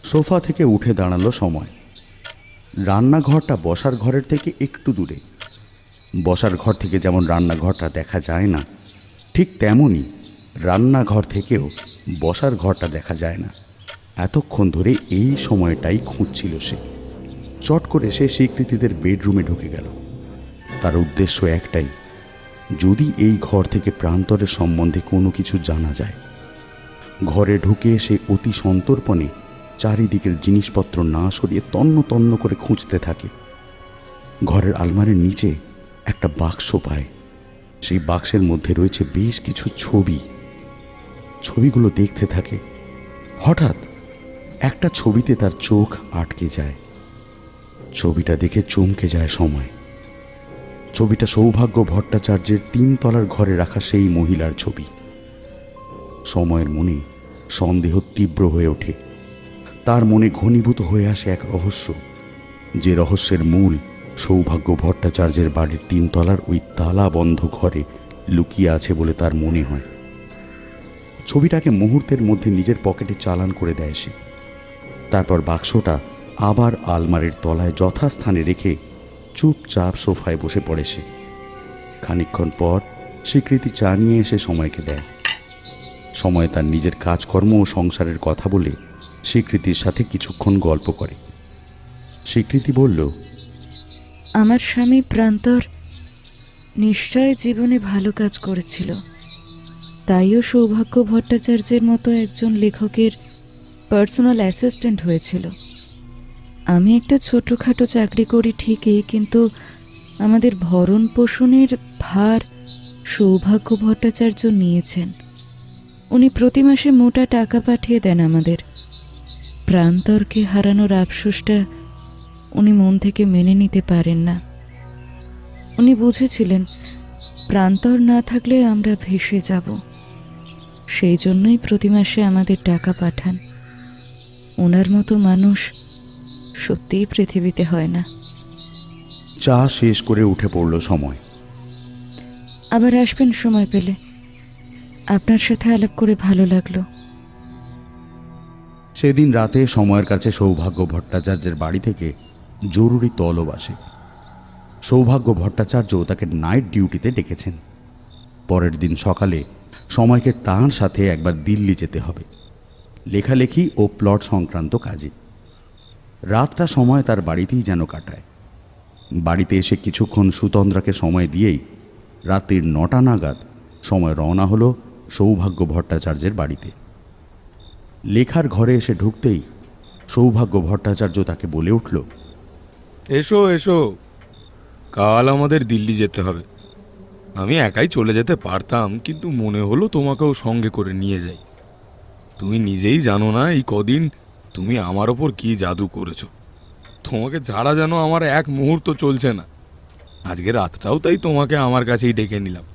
সোফা থেকে উঠে দাঁড়ালো সময়। রান্নাঘরটা বসার ঘরের থেকে একটু দূরে। বসার ঘর থেকে যেমন রান্নাঘরটা দেখা যায় না, ঠিক তেমনই রান্নাঘর থেকেও বসার ঘরটা দেখা যায় না। এতক্ষণ ধরে এই সময়টাই খুঁজছিল সে। চট করে সে স্বীকৃতিদের বেডরুমে ঢুকে গেল। তার উদ্দেশ্য একটাই, যদি এই ঘর থেকে প্রান্তরের সম্বন্ধে কোনো কিছু জানা যায়। ঘরে ঢুকে সে অতি সন্তর্পণে চারিদিকের জিনিসপত্র না সরিয়ে তন্ন তন্ন করে খুঁজতে থাকে। ঘরের আলমারির নিচে একটা বাক্স পায়। সেই বাক্সের মধ্যে রয়েছে বেশ কিছু ছবি। ছবিগুলো দেখতে থাকে। হঠাৎ একটা ছবিতে তার চোখ আটকে যায়। ছবিটা দেখে চমকে যায় সময়। ছবিটা সৌভাগ্য ভট্টাচার্যের 3 তলার ঘরে রাখা সেই মহিলার ছবি। সময়ের মনে সন্দেহ তীব্র হয়ে ওঠে। তার মনে ঘনীভূত হয়ে আসে এক রহস্য, যে রহস্যের মূল সৌভাগ্য ভট্টাচার্যের বাড়ির 3 তলার ওই তালা বন্ধ ঘরে লুকিয়ে আছে বলে তার মনে হয়। ছবিটাকে মুহূর্তের মধ্যে নিজের পকেটে চালান করে দেয় সে। তারপর বাক্সটা আবার আলমারির তলায় যথাস্থানে রেখে চুপচাপ সোফায় বসে পড়ে সে। খানিকক্ষণ পর স্বীকৃতি চা নিয়ে এসে সময়কে দেয়। সময় তার নিজের কাজকর্ম ও সংসারের কথা বলে স্বীকৃতির সাথে কিছুক্ষণ গল্প করে। স্বীকৃতি বলল, আমার স্বামী প্রান্তর নিশ্চয় জীবনে ভালো কাজ করেছিল, তাইও সৌভাগ্য ভট্টাচার্যের মতো একজন লেখকের পার্সোনাল অ্যাসিস্ট্যান্ট হয়েছিল। আমি একটা ছোটোখাটো চাকরি করি ঠিকই, কিন্তু আমাদের ভরণ পোষণের ভার সৌভাগ্য ভট্টাচার্য নিয়েছেন। উনি প্রতি মাসে মোটা টাকা পাঠিয়ে দেন আমাদের। প্রান্তরকে হারানোর আফসোসটা উনি মন থেকে মেনে নিতে পারেন না। উনি বুঝেছিলেন প্রান্তর না থাকলে আমরা ভেসে যাব। সেই জন্যই প্রতি মাসে আমাদের টাকা পাঠান। ওনার মতো মানুষ সত্যিই পৃথিবীতে হয় না। চা শেষ করে উঠে পড়ল সময়। আবার আসবেন সময় পেলে। আপনার সাথে আলাপ করে ভালো লাগলো। সেদিন রাতে সময়ের কাছে সৌভাগ্য ভট্টাচার্যের বাড়ি থেকে জরুরি তলব আসে। সৌভাগ্য ভট্টাচার্য তাকে নাইট ডিউটিতে ডেকেছেন। পরের দিন সকালে সময়কে তাঁর সাথে একবার দিল্লি যেতে হবে, লেখালেখি ও প্লট সংক্রান্ত কাজে। রাতটা সময় তার বাড়িতেই যেন কাটায়। বাড়িতে এসে কিছুক্ষণ সুতন্দ্রাকে সময় দিয়েই রাত্রির 9টা নাগাদ সময় রওনা হলো সৌভাগ্য ভট্টাচার্যের বাড়িতে। লেখার ঘরে এসে ঢুকতেই সৌভাগ্য ভট্টাচার্য তাকে বলে উঠল, এসো এসো, কাল আমাদের দিল্লি যেতে হবে। আমি একাই চলে যেতে পারতাম, কিন্তু মনে হলো তোমাকেও সঙ্গে করে নিয়ে যাই। তুমি নিজেই জানো না এই কদিন তুমি আমার ওপর কি জাদু করেছো। তোমাকে ছাড়া যেন আমার এক মুহূর্ত চলছে না। আজকে রাতটাও তাই তোমাকে আমার কাছেই ডেকে নিলাম।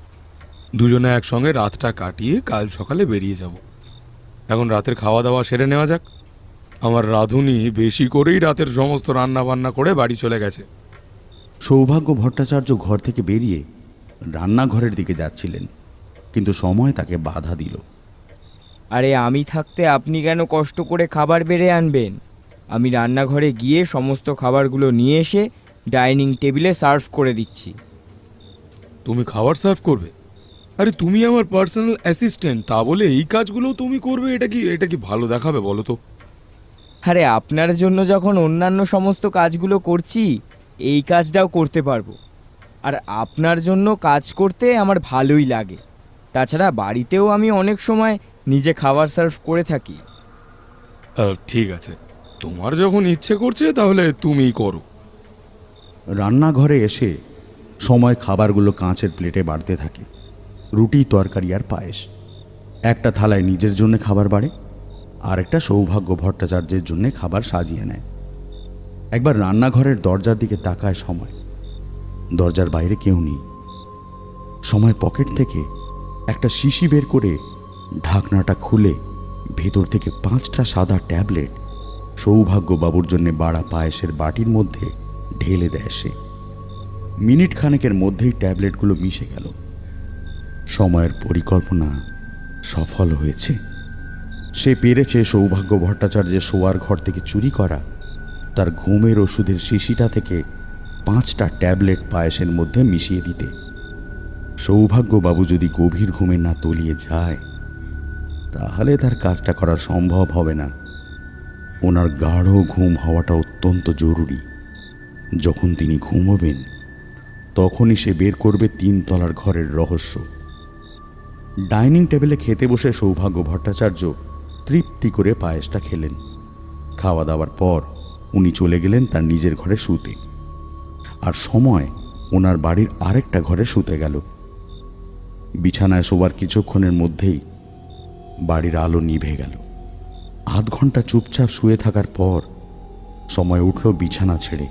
দুজনে একসঙ্গে রাতটা কাটিয়ে কাল সকালে বেরিয়ে যাব। এখন রাতের খাওয়া দাওয়া সেরে নেওয়া যাক। আমার রাঁধুনি বেশি করেই রাতের সমস্ত রান্না বান্না করে বাড়ি চলে গেছে। সৌভাগ্য ভট্টাচার্য ঘর থেকে বেরিয়ে রান্নাঘরের দিকে যাচ্ছিলেন, কিন্তু সময় তাকে বাধা দিল। আরে আমি থাকতে আপনি কেন কষ্ট করে খাবার বেড়ে আনবেন? আমি রান্নাঘরে গিয়ে সমস্ত খাবারগুলো নিয়ে এসে ডাইনিং টেবিলে সার্ভ করে দিচ্ছি। তুমি খাবার সার্ভ করবে? আরে তুমি আমার পার্সোনাল অ্যাসিস্ট্যান্ট, তা বলে এই কাজগুলো তুমি করবে? এটা কি ভালো দেখাবে বলো তো? আরে আপনার জন্য যখন অন্যান্য সমস্ত কাজগুলো করছি, এই কাজটাও করতে পারবো। আর আপনার জন্য কাজ করতে আমার ভালোই লাগে। তাছাড়া বাড়িতেও আমি অনেক সময় নিজে খাবার সার্ভ করে থাকি। ঠিক আছে, তোমার যখন ইচ্ছে করছে তাহলে তুমিই করো। রান্নাঘরে এসে সময় খাবারগুলো কাঁচের প্লেটে বাড়তে থাকে। রুটি, তরকারি আর পায়েস। একটা থালায় নিজের জন্য খাবার বাড়ে, আর একটা সৌভাগ্য ভট্টাচার্যের জন্য খাবার সাজিয়ে নেয়। একবার রান্নাঘরের দরজার দিকে তাকায় সময়। দরজার বাইরে কেউ নেই। সময় পকেট থেকে একটা শিশি বের করে ঢাকনাটা খুলে ভেতর থেকে 5টা সাদা ট্যাবলেট সৌভাগ্য বাবুর জন্য বাড়া পায়েসের বাটির মধ্যে ঢেলে দেয় সে। মিনিট খানেকের মধ্যেই ট্যাবলেটগুলো মিশে গেল। সময়ের পরিকল্পনা সফল হয়েছে। সে পেরেছে সৌভাগ্য ভট্টাচার্যের শোয়ার ঘর থেকে চুরি করা তার ঘুমের ওষুধের শিশিটা থেকে 5টা ট্যাবলেট পায়েসের মধ্যে মিশিয়ে দিতে। সৌভাগ্যবাবু যদি গভীর ঘুমে না তলিয়ে যায়, তাহলে তার কাজটা করা সম্ভব হবে না। ওনার গাঢ় ঘুম হওয়াটা অত্যন্ত জরুরি। যখন তিনি ঘুমোবেন, তখনই সে বের করবে 3 তলার ঘরের রহস্য। ডাইনিং টেবিলে খেতে বসে সৌভাগ্য ভট্টাচার্য তৃপ্তি করে পায়েসটা খেলেন। খাওয়া দাওয়ার পর উনি চলে গেলেন তার নিজের ঘরে শুতে, আর সময় ওনার বাড়ির আরেকটা ঘরে শুতে গেল। বিছানায় শোবার কিছুক্ষণের মধ্যেই বাড়ির আলো নিভে গেল। আধ ঘন্টা চুপচাপ শুয়ে থাকার পর সময় উঠল বিছানা ছেড়ে।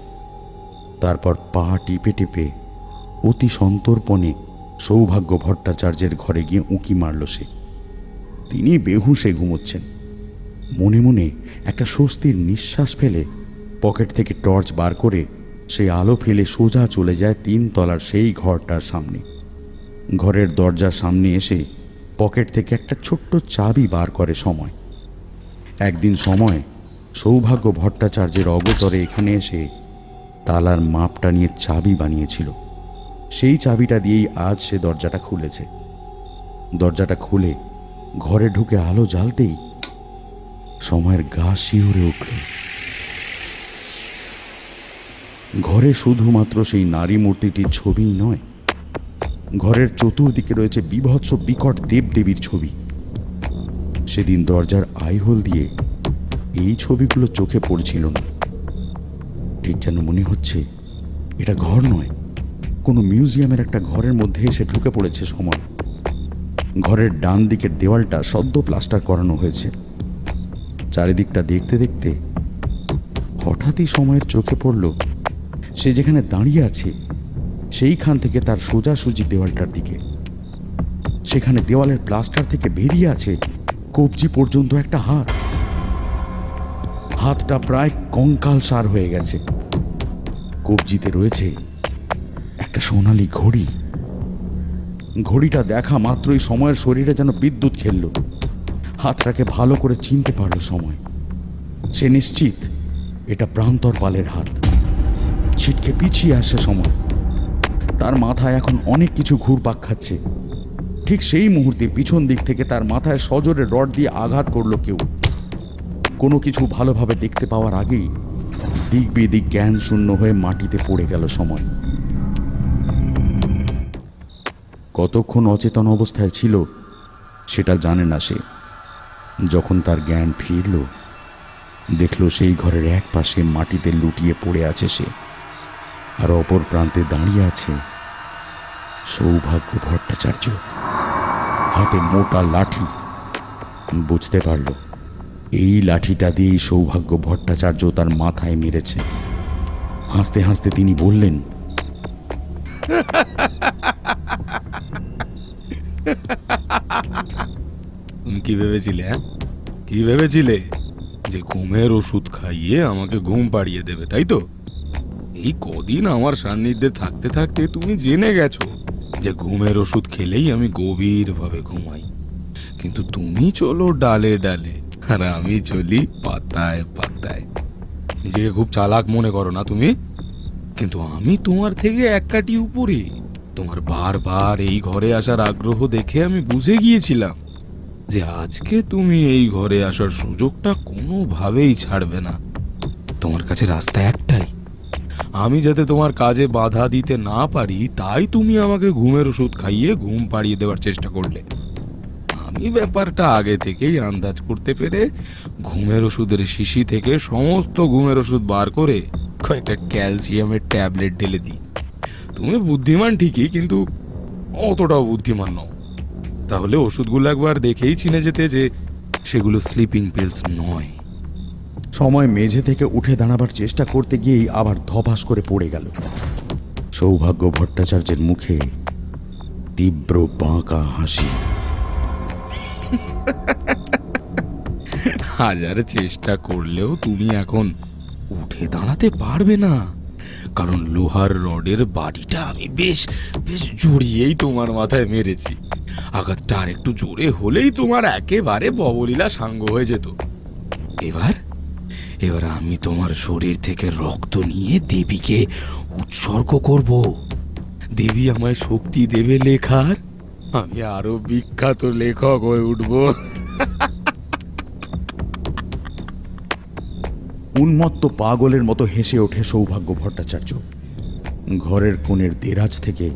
তারপর পা টিপে টিপে অতি সন্তর্পণে সৌভাগ্য ভট্টাচার্যের ঘরে গিয়ে উঁকি মারল সে। তিনি বেহুঁশে ঘুমোচ্ছেন। মনে মনে একটা স্বস্তির নিঃশ্বাস ফেলে পকেট থেকে টর্চ বার করে সে আলো ফেলে সোজা চলে যায় 3 তলার সেই ঘরটার সামনে। ঘরের দরজার সামনে এসে পকেট থেকে একটা ছোট্ট চাবি বার করে সময়। একদিন সময় সৌভাগ্য ভট্টাচার্যের অগোচরে এখানে এসে তালার মাপটা নিয়ে চাবি বানিয়েছিল। সেই চাবিটা দিয়েই আজ সে দরজাটা খুলেছে। দরজাটা খুলে ঘরে ঢুকে আলো জ্বালতেই সময়ের গা শিউরে উঠল। ঘরে শুধুমাত্র সেই নারী মূর্তিটির ছবিই নয়, ঘরের চতুর্দিকে রয়েছে বিভৎস বিকট দেবদেবীর ছবি। সেদিন দরজার আইহোল দিয়ে এই ছবিগুলো চোখে পড়ছিল না। ঠিক যেন মনে হচ্ছে এটা ঘর নয়, কোনো মিউজিয়ামের একটা ঘরের মধ্যে এসে ঢুকে পড়েছে সময়। ঘরের ডান দিকের দেওয়ালটা সদ্য প্লাস্টার করানো হয়েছে। চারিদিকটা দেখতে দেখতে হঠাৎই সময়ের চোখে পড়ল সে যেখানে দাঁড়িয়ে আছে সেইখান থেকে তার সোজাসুজি দেওয়ালটার দিকে সেখানে দেওয়ালের প্লাস্টার থেকে বেরিয়ে আছে কবজি পর্যন্ত একটা হাত। হাতটা প্রায় কঙ্কালসার হয়ে গেছে। কবজিতে রয়েছে একটা সোনালী ঘড়ি। ঘড়িটা দেখা মাত্রই সময়ের শরীরে যেন বিদ্যুৎ খেলল। হাতটাকে ভালো করে চিনতে পারল সময়। সে নিশ্চিত এটা প্রান্তর পালের হাত। ছিটকে পিছিয়ে আসে সময়। তার মাথায় এখন অনেক কিছু ঘুরপাক খাচ্ছে। ঠিক সেই মুহূর্তে পিছন দিক থেকে তার মাথায় সজোরে রড দিয়ে আঘাত করলো কেউ। কোনো কিছু ভালোভাবে দেখতে পাওয়ার আগেই দিক বেদিক জ্ঞান শূন্য হয়ে মাটিতে পড়ে গেল সময়। কতক্ষণ অচেতন অবস্থায় ছিল সেটা জানে না সে। যখন তার জ্ঞান ফিরল, দেখল সেই ঘরের এক পাশে মাটিতে লুটিয়ে পড়ে আছে সে, আর অপর প্রান্তে দাঁড়িয়ে আছে সৌভাগ্য ভট্টাচার্য, হাতে মোটা লাঠি। বুঝতে পারল এই লাঠিটা দিয়েই সৌভাগ্য ভট্টাচার্য তার মাথায় মেরেছে। হাসতে হাসতে তিনি বললেন, তুমি কি ভেবেছিলে? কি ভেবেছিলে যে ঘুমের ওষুধ খাইয়ে আমাকে ঘুম পাড়িয়ে দেবে, তাই তো? এই কদিন আমার সান্নিধ্যে থাকতে থাকতে তুমি জেনে গেছো যে ঘুমের ওষুধ খেলেই আমি গভীরভাবে ঘুমাই। কিন্তু তুমি চলো ডালে ডালে, আর আমি চলি পাতায় পাতায়। নিজেকে খুব চালাক মনে করো না তুমি? কিন্তু আমি তোমার থেকে এক কাঠি উপরে। তোমার বারবার এই ঘরে আসার আগ্রহ দেখে আমি বুঝে গিয়েছিলাম যে আজকে তুমি এই ঘরে আসার সুযোগটা কোনোভাবেই ছাড়বে না। তোমার কাছে রাস্তা একটাই, আমি যাতে তোমার কাজে বাধা দিতে না পারি, তাই তুমি আমাকে ঘুমের ওষুধ খাইয়ে ঘুম পাড়িয়ে দেওয়ার চেষ্টা করলে। আমি ব্যাপারটা আগে থেকেই আন্দাজ করতে পেরে ঘুমের ওষুধের শিশি থেকে সমস্ত ঘুমের ওষুধ বার করে কয়েকটা ক্যালসিয়ামের ট্যাবলেট ঢেলে দিই। তুমি বুদ্ধিমান ঠিকই, কিন্তু অতটাও বুদ্ধিমান নও। তাহলে ওষুধগুলো একবার দেখেই চিনে যেতে যে সেগুলো স্লিপিং পিলস নয়। সময় মেঝে থেকে উঠে দাঁড়াবার চেষ্টা করতে গিয়েই আবার ধপাস করে পড়ে গেল। সৌভাগ্য ভট্টাচার্যের মুখে তীব্র বাঁকা হাসি। হাজার চেষ্টা করলেও তুমি এখন উঠে দাঁড়াতে পারবে না, কারণ লোহার রডের বাড়িটা আমি বেশ বেশ জড়িয়েই তোমার মাথায় মেরেছি। আঘাতটা আর একটু জোরে হলেই তোমার একেবারে ববলীলা সাঙ্গ হয়ে যেত। এবার এবার আমি তোমার শরীর থেকে রক্ত নিয়ে দেবীকে উৎসর্গ করব। দেবী আমায় শক্তি দেবে লেখার, আমি আরো বিখ্যাত লেখক হয়ে উঠব। উন্মত্ত পাগলের মতো হেসে ওঠে সৌভাগ্য ভট্টাচার্য। ঘরের কোণের দেরাজ থেকে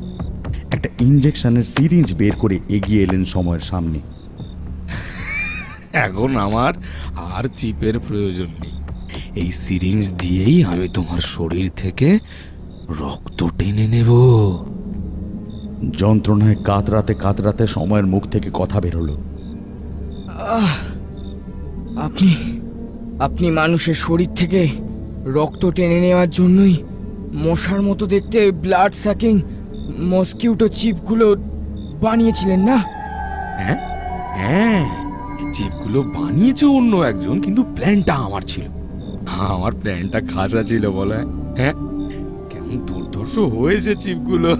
একটা ইঞ্জেকশনের সিরিঞ্জ বের করে এগিয়ে এলেন সময়ের সামনে। এখন আমার আর চিপের প্রয়োজন নেই। এই সিরিঞ্জ দিয়েই আমি তোমার শরীর থেকে রক্ত টেনে নেব। যন্ত্রণায় কাতরাতে কাতরাতে সময়ের মুখ থেকে কথা বেরোলো, আপনি আপনি মানুষের শরীর থেকে রক্ত টেনে নেওয়ার জন্যই মশার মতো দেখতে ব্লাড সাকিং মসকিউটো চিপগুলো বানিয়েছিলেন না? হ্যাঁ হ্যাঁ, চিপগুলো বানিয়েছে অন্য একজন, কিন্তু প্ল্যানটা আমার ছিল। আমার প্ল্যানটা খাসা ছিল বলে। হ্যাঁ, কেমন দুর্ধর্ষ হয়েছে চিপগুলো।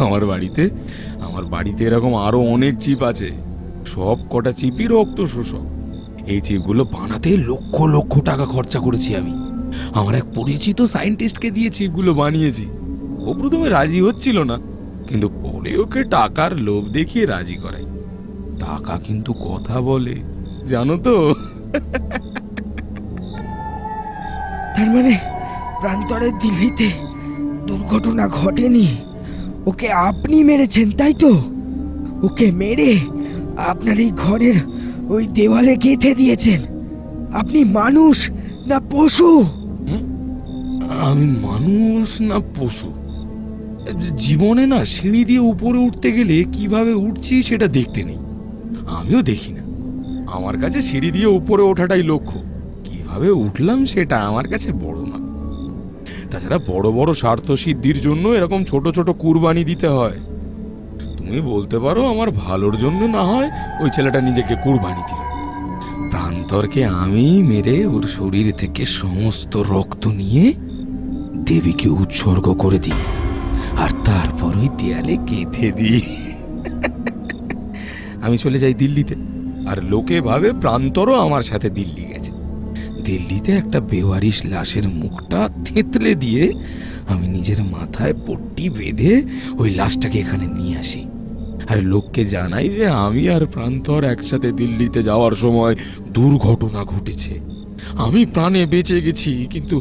আমার বাড়িতে এরকম আরো অনেক চিপ আছে। সব কটা চিপই রক্ত শোষক। এই চিপগুলো বানাতে লক্ষ লক্ষ টাকা খরচা করেছি আমি। আমার এক পরিচিত সায়েন্টিস্টকে দিয়ে চিপগুলো বানিয়েছি। ও প্রথমে রাজি হচ্ছিল না, কিন্তু পরে ওকে টাকার লোভ দেখিয়ে রাজি করাই। টাকা কিন্তু কথা বলে, জানো তো। তার মানে প্রান্তরের দিল্লিতে দুর্ঘটনা ঘটেনি, ওকে আপনি মেরেছেন, তাই তো? ওকে মেরে আপনার এই ঘরের ওই দেওয়ালে গেঁথে দিয়েছেন। আপনি মানুষ না পশু? আমি মানুষ না পশু? জীবনে না সিঁড়ি দিয়ে উপরে উঠতে গেলে কিভাবে উঠছি সেটা দেখতে নেই। আমিও দেখি না। আমার কাছে সিঁড়ি দিয়ে উপরে ওঠাটাই লক্ষ্য। কিভাবে উঠলাম সেটা আমার কাছে বড় না। তাছাড়া বড় বড় স্বার্থ সিদ্ধির জন্য এরকম ছোট ছোট কুরবানি দিতে হয়। তুমি বলতে পারো আমার ভালোর জন্য না হয় ওই ছেলেটা নিজেকে কুরবানি দিল। প্রান্তরকে আমি মেরে ওর শরীর থেকে সমস্ত রক্ত নিয়ে দেবীকে উৎসর্গ করে দিই, আর তারপর ওই দেয়ালে গেঁথে দিই। আমি চলে যাই দিল্লিতে, আর লোকে ভাবে প্রান্তরও আমার সাথে দিল্লি গেছে। দিল্লিতে একটা বেওয়ারিশ লাশের মুখটা থেতলে দিয়ে আমি নিজের মাথায় পট্টি বেঁধে ওই লাশটাকে এখানে নিয়ে আসি, আর লোককে জানাই যে আমি আর প্রান্তর একসাথে দিল্লিতে যাওয়ার সময় দুর্ঘটনা ঘটেছে। আমি প্রাণে বেঁচে গেছি, কিন্তু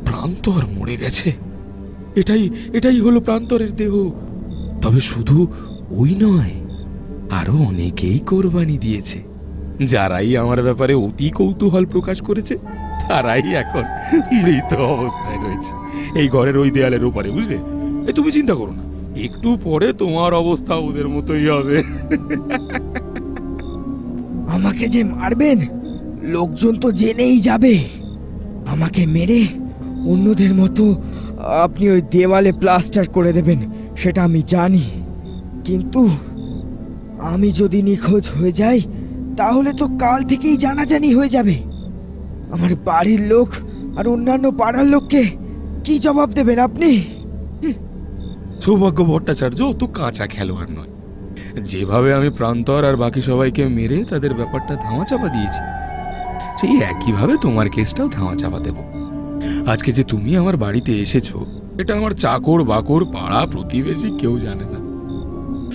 প্রান্তর মরে গেছে। এটাই হলো প্রান্তরের দেহ। তবে শুধু ওই নয়, আরো অনেকেই কোরবানি দিয়েছে। যারাই আমার ব্যাপারে অতি কৌতূহল প্রকাশ করেছে তারাই এখন মৃত অবস্থায় রয়েছে এই ঘরের ওই দেয়ালের ওপারে, বুঝলে? তুমি চিন্তা করো না, একটু পরে তোমার অবস্থা ওদের মতোই হবে। আমাকে যে মারবেন লোকজন তো জেনেই যাবে। আমাকে মেরে অন্যদের মতো আপনি ওই দেওয়ালে প্লাস্টার করে দেবেন, সেটা আমি জানি। কিন্তু আমি যদি নিখোঁজ হয়ে যাই তাহলে তো কাল থেকেই জানাজানি হয়ে যাবে। আমার বাড়ির লোক আর অন্যান্য পাড়ার লোককে কি জবাব দেবেন আপনি? সৌভাগ্য ভট্টাচার্য তো কাঁচা খেলোয়াড় নয়। যেভাবে আমি প্রান্তর আর বাকি সবাইকে মেরে তাদের ব্যাপারটা ধামাচাপা দিয়েছি, সেই একইভাবে তোমার কেসটাও ধামাচাপা দেব। আজকে যে তুমি আমার বাড়িতে এসেছো, এটা আমার চাকর বাকর পাড়া প্রতিবেশী কেউ জানে না,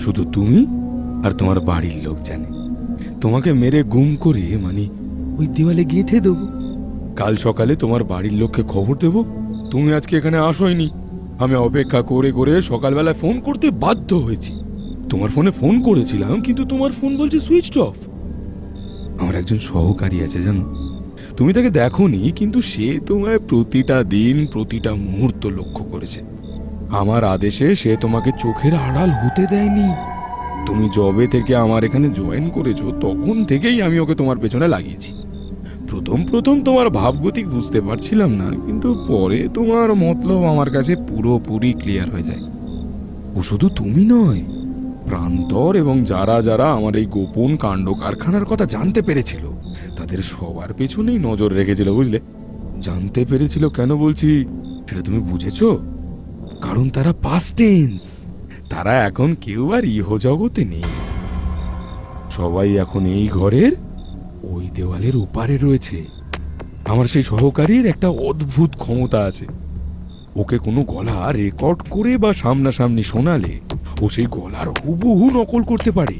শুধু তুমি আর তোমার বাড়ির লোক জানে। তোমাকে মেরে গুম করে মানে ওই দেওয়ালে গেঁথে দেবো। কাল সকালে তোমার বাড়ির লোককে খবর দেব তুমি আজকে এখানে আসোইনি। আমি অপেক্ষা করে করে সকালবেলায় ফোন করতে বাধ্য হয়েছি। তোমার ফোনে ফোন করেছিলাম, কিন্তু তোমার ফোন বলছে সুইচড অফ। আমার একজন সহকারী আছে জানো, তুমি তাকে দেখোনি, কিন্তু সে তোমায় প্রতিটা দিন প্রতিটা মুহূর্ত লক্ষ্য করেছে। আমার আদেশে সে তোমাকে চোখের আড়াল হতে দেয়নি। তুমি জবে থেকে আমার এখানে জয়েন করেছো তখন থেকেই আমি ওকে তোমার পেছনে লাগিয়েছি। প্রথম তোমার ভাবগতিক বুঝতে পারছিলাম না, কিন্তু পরে তোমার মতলব আমার কাছে পুরোপুরি ক্লিয়ার হয়ে যায়। ও শুধু তুমি নয়, প্রান্তর এবং যারা যারা আমার এই গোপন কাণ্ড কারখানার কথা জানতে পেরেছিল তাদের সবার পেছনেই নজর রেখেছিল, বুঝলে? জানতে পেরেছিল কেন বলছি সেটা তুমি বুঝেছো? কারণ তারা পাস্ট টেন্স, তারা এখন কেউ আর ইহ জগতে নেই। সবাই এখন এই ঘরের ওই দেওয়ালের ওপারে রয়েছে। আমার সেই সহকারীর একটা অদ্ভুত ক্ষমতা আছে। ওকে কোনো গলা রেকর্ড করে বা সামনাসামনি শোনালে ও সেই গলার হুবহু নকল করতে পারে,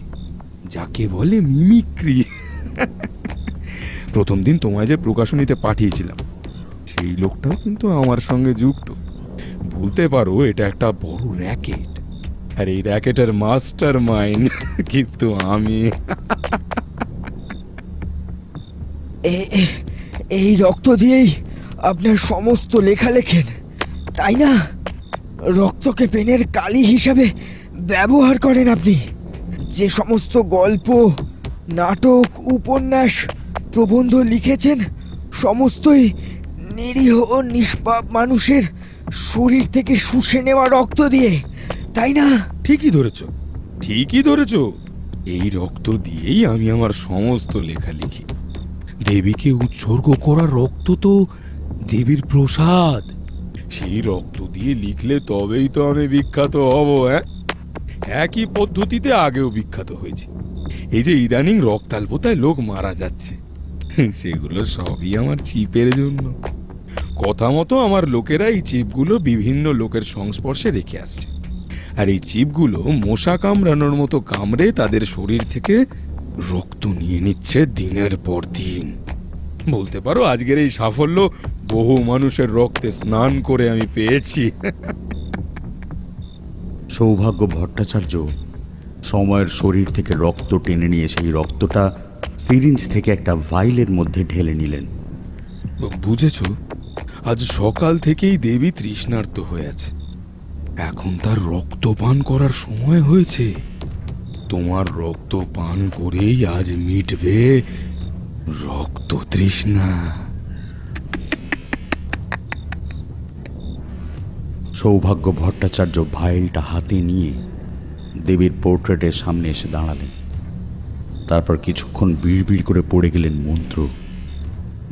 যাকে বলে মিমিক্রি। প্রথম দিন তোমায় যে প্রকাশনীতে পাঠিয়েছিলাম, সেই লোকটাও কিন্তু আমার সঙ্গে যুক্ত। বলতে পারো এটা একটা বড় র্যাকেট, আর এই র্যাকেটের মাস্টার মাইন্ড কিন্তু আমি। এই রক্ত দিয়েই আপনার সমস্ত লেখা লেখেন, তাই না? রক্তকে পেনের কালি হিসাবে ব্যবহার করেন আপনি। যে সমস্ত গল্প, নাটক, উপন্যাস, প্রবন্ধ লিখেছেন সমস্তই নিরীহ ও নিষ্পাপ মানুষের শরীর থেকে শুষে নেওয়া রক্ত দিয়ে, তাই না? ঠিকই ধরেছ। এই রক্ত দিয়েই আমি আমার সমস্ত লেখা লিখি। দেবীকে উৎসর্গ করা রক্ত তো দেবীর প্রসাদ। সেই রক্ত দিয়ে লিখলে তবেই তো আমি বিখ্যাত হব। একই পদ্ধতিতে আগেও বিখ্যাত হয়েছি। এই যে ইদানিং রক্তাল্পতায় লোক মারা যাচ্ছে, সেগুলো সবই আমার চিপের জন্য। কথা মতো আমার লোকেরা এই চিপগুলো বিভিন্ন লোকের সংস্পর্শে রেখে আসছে, আর এই চিপগুলো মশা কামড়ানোর মতো কামড়ে তাদের শরীর থেকে রক্ত নিয়ে নিচ্ছে দিনের পর দিন। বলতে পারো আজকের এই সাফল্য বহু মানুষের রক্তে স্নান করে আমি পেয়েছি। সৌভাগ্য ভট্টাচার্য সময়ের শরীর থেকে রক্ত টেনে নিয়ে সেই রক্তটা সিরিঞ্জ থেকে একটা ভাইলের মধ্যে ঢেলে নিলেন। বুঝেছ, আজ সকাল থেকেই দেবী তৃষ্ণার্ত হয়ে আছে। এখন তার রক্ত পান করার সময় হয়েছে। তোমার রক্ত পান করেই আজ মিটবে রক্ত তৃষ্ণা। সৌভাগ্য ভট্টাচার্য ভাইলটা হাতে নিয়ে দেবীর পোর্ট্রেটের সামনে এসে দাঁড়ালেন। তারপর কিছুক্ষণ বিড়বিড় করে পড়ে গেলেন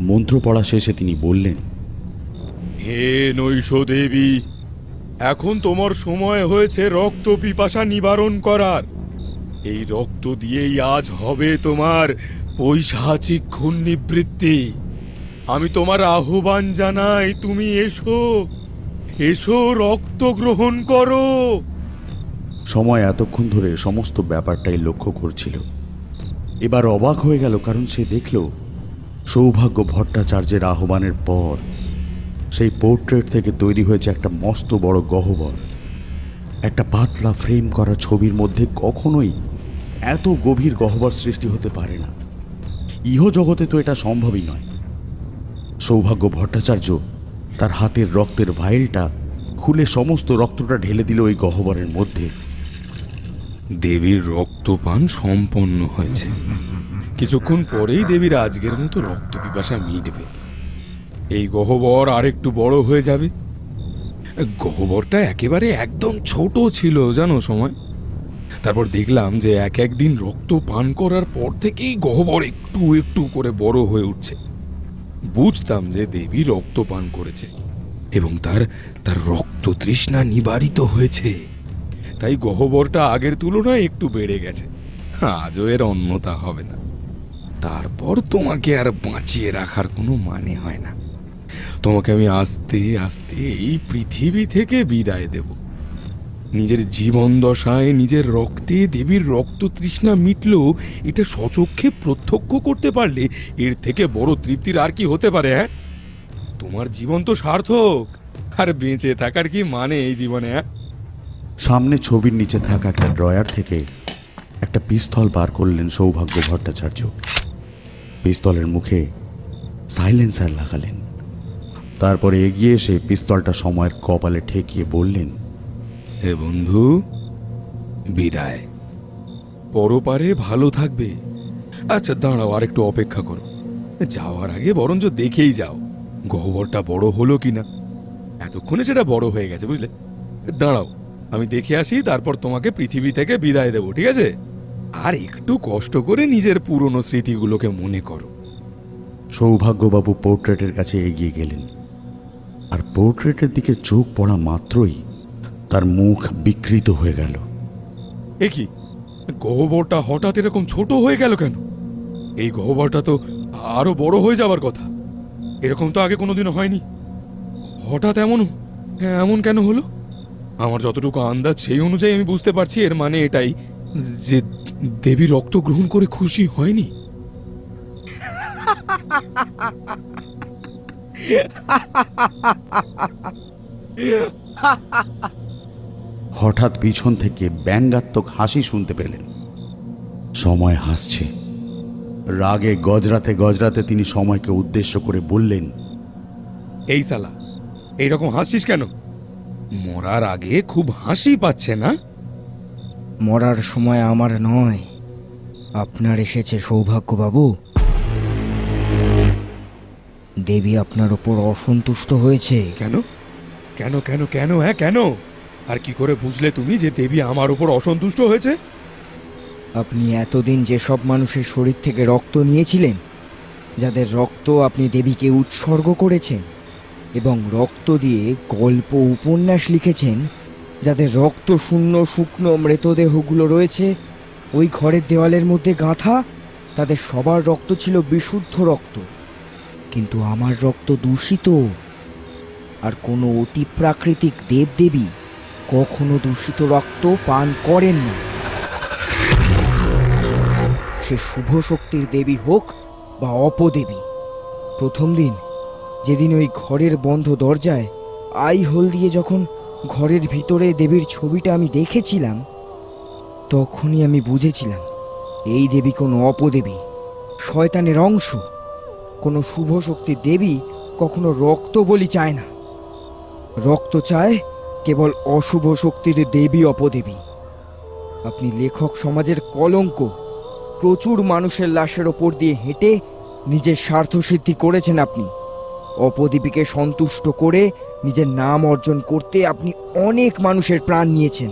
মন্ত্র পড়া শেষে তিনি বললেন, হে নৈশ দেবী, এখন তোমার সময় হয়েছে রক্ত পিপাসা নিবারণ করার। এই রক্ত দিয়েই আজ হবে তোমার পৈশাচিক খুন নিবৃত্তি। আমি তোমার আহ্বান জানাই, তুমি এসো, এসো রক্ত গ্রহণ করো। সময় এতক্ষণ ধরে সমস্ত ব্যাপারটাই লক্ষ্য করছিল। এবার অবাক হয়ে গেল, কারণ সে দেখল সৌভাগ্য ভট্টাচার্যের আহ্বানের পর সেই পোর্ট্রেট থেকে তৈরি হয়েছে একটা মস্ত বড় গহ্বর। একটা পাতলা ফ্রেম করা ছবির মধ্যে কখনোই এত গভীর গহ্বর সৃষ্টি হতে পারে না। ইহ জগতে তো এটা সম্ভবই নয়। সৌভাগ্য ভট্টাচার্য তার হাতের রক্তের ভাইলটা খুলে সমস্ত রক্তটা ঢেলে দিল ওই গহ্বরের মধ্যে। দেবীর রক্তপান সম্পন্ন হয়েছে। কিছুক্ষণ পরেই দেবীর আজকের মতো রক্ত পিপাসা মিটবে। এই গহ্বর আরেকটু বড় হয়ে যাবে। গহ্বরটা একেবারে একদম ছোট ছিল জানো সময়। তারপর দেখলাম যে এক একদিন রক্ত পান করার পর থেকেই গহ্বর একটু একটু করে বড় হয়ে উঠছে। বুঝতাম যে দেবী রক্ত পান করেছে এবং তার তার রক্ত তৃষ্ণা নিবারিত হয়েছে। তাই গহ্বরটা আগের তুলনায় একটু বেড়ে গেছে। আজও এর অন্যতা হবে না। তারপর তোমাকে আর বাঁচিয়ে রাখার কোনো মানে হয় না। তোমাকে আমি আস্তে আস্তে এই পৃথিবী থেকে বিদায় দেব। নিজের জীবন দশায় নিজের রক্তে দেবীর রক্ত তৃষ্ণা মিটলো, এটা সচক্ষে প্রত্যক্ষ করতে পারলে এর থেকে বড় তৃপ্তির আর কি হতে পারে? হ্যাঁ, তোমার জীবন তো সার্থক। আর বেঁচে থাকার কি মানে এই জীবনে? হ্যাঁ, সামনে ছবির নিচে থাকা একটা ড্রয়ার থেকে একটা পিস্তল বার করলেন সৌভাগ্য ভট্টাচার্য। পিস্তলের মুখে সাইলেন্সার লাগালেন। তারপরে এগিয়ে এসে পিস্তলটা সময়ের কপালে ঠেকিয়ে বললেন, হে বন্ধু, বিদায়। পরপারে ভালো থাকবে। আচ্ছা দাঁড়াও, আর একটু অপেক্ষা করো। যাওয়ার আগে বরঞ্চ দেখেই যাও গহ্বরটা বড় হলো কিনা। এতক্ষণে সেটা বড় হয়ে গেছে, বুঝলে। দাঁড়াও, আমি দেখে আসি, তারপর তোমাকে পৃথিবী থেকে বিদায় দেবো, ঠিক আছে? আর একটু কষ্ট করে নিজের পুরনো স্মৃতিগুলোকে মনে করো। সৌভাগ্যবাবু পোর্ট্রেটের কাছে এগিয়ে গেলেন, আর পোর্ট্রেটের দিকে চোখ পড়া মাত্রই তার মুখ বিকৃত হয়ে গেল। এ কি, গহ্বরটা হঠাৎ এরকম ছোট হয়ে গেল কেন? এই গহ্বরটা তো আরো বড় হয়ে যাবার কথা। এরকম তো আগে কোনোদিনও হয়নি। হঠাৎ এমন কেন হলো? আমার যতটুকু আন্দাজ সেই অনুযায়ী আমি বুঝতে পারছি এর মানে এটাই যে দেবী রক্ত গ্রহণ করে খুশি হয়নি। হঠাৎ পিছন থেকে ব্যঙ্গাত্মক হাসি শুনতে পেলেন। সময় হাসছে। রাগে গজরাতে গজরাতে তিনি সময়কে উদ্দেশ্য করে বললেন, এই সালা, এইরকম হাসছিস কেন? মরার আগে খুব হাসি পাচ্ছে না? মরার সময় আমার নয়, আপনার এসেছে সৌভাগ্যবাবু। দেবী আপনার ওপর অসন্তুষ্ট হয়েছে। কেন কেন কেন কেন হ্যাঁ কেন? আর কি করে বুঝলে তুমি যে দেবী আমার উপর অসন্তুষ্ট হয়েছে? আপনি এতদিন যেসব মানুষের শরীর থেকে রক্ত নিয়েছিলেন, যাদের রক্ত আপনি দেবীকে উৎসর্গ করেছেন, এবং রক্ত দিয়ে গল্প উপন্যাস লিখেছেন, যাদের রক্ত শূন্য শুকনো মৃতদেহগুলো রয়েছে ওই ঘরের দেওয়ালের মধ্যে গাঁথা, তাদের সবার রক্ত ছিল বিশুদ্ধ রক্ত। কিন্তু আমার রক্ত দূষিত। আর কোনো অতি প্রাকৃতিক দেবদেবী কখনো দূষিত রক্ত পান করেন না। সে শুভ শক্তির দেবী হোক বা অপদেবী। প্রথম দিন যেদিন ওই ঘরের বন্ধ দরজায় আই হোল দিয়ে যখন ঘরের ভিতরে দেবীর ছবিটা আমি দেখেছিলাম, তখনই আমি বুঝেছিলাম এই দেবী কোনো অপদেবী, শয়তানের অংশ। কোনো শুভ শক্তির দেবী কখনো রক্ত বলি চায় না। রক্ত চায় কেবল অশুভ শক্তির দেবী অপদেবী। আপনি লেখক সমাজের কলঙ্ক। প্রচুর মানুষের লাশের ওপর দিয়ে হেঁটে নিজের স্বার্থ সিদ্ধি করেছেন আপনি। অপদীপীকে সন্তুষ্ট করে নিজের নাম অর্জন করতে আপনি অনেক মানুষের প্রাণ নিয়েছেন।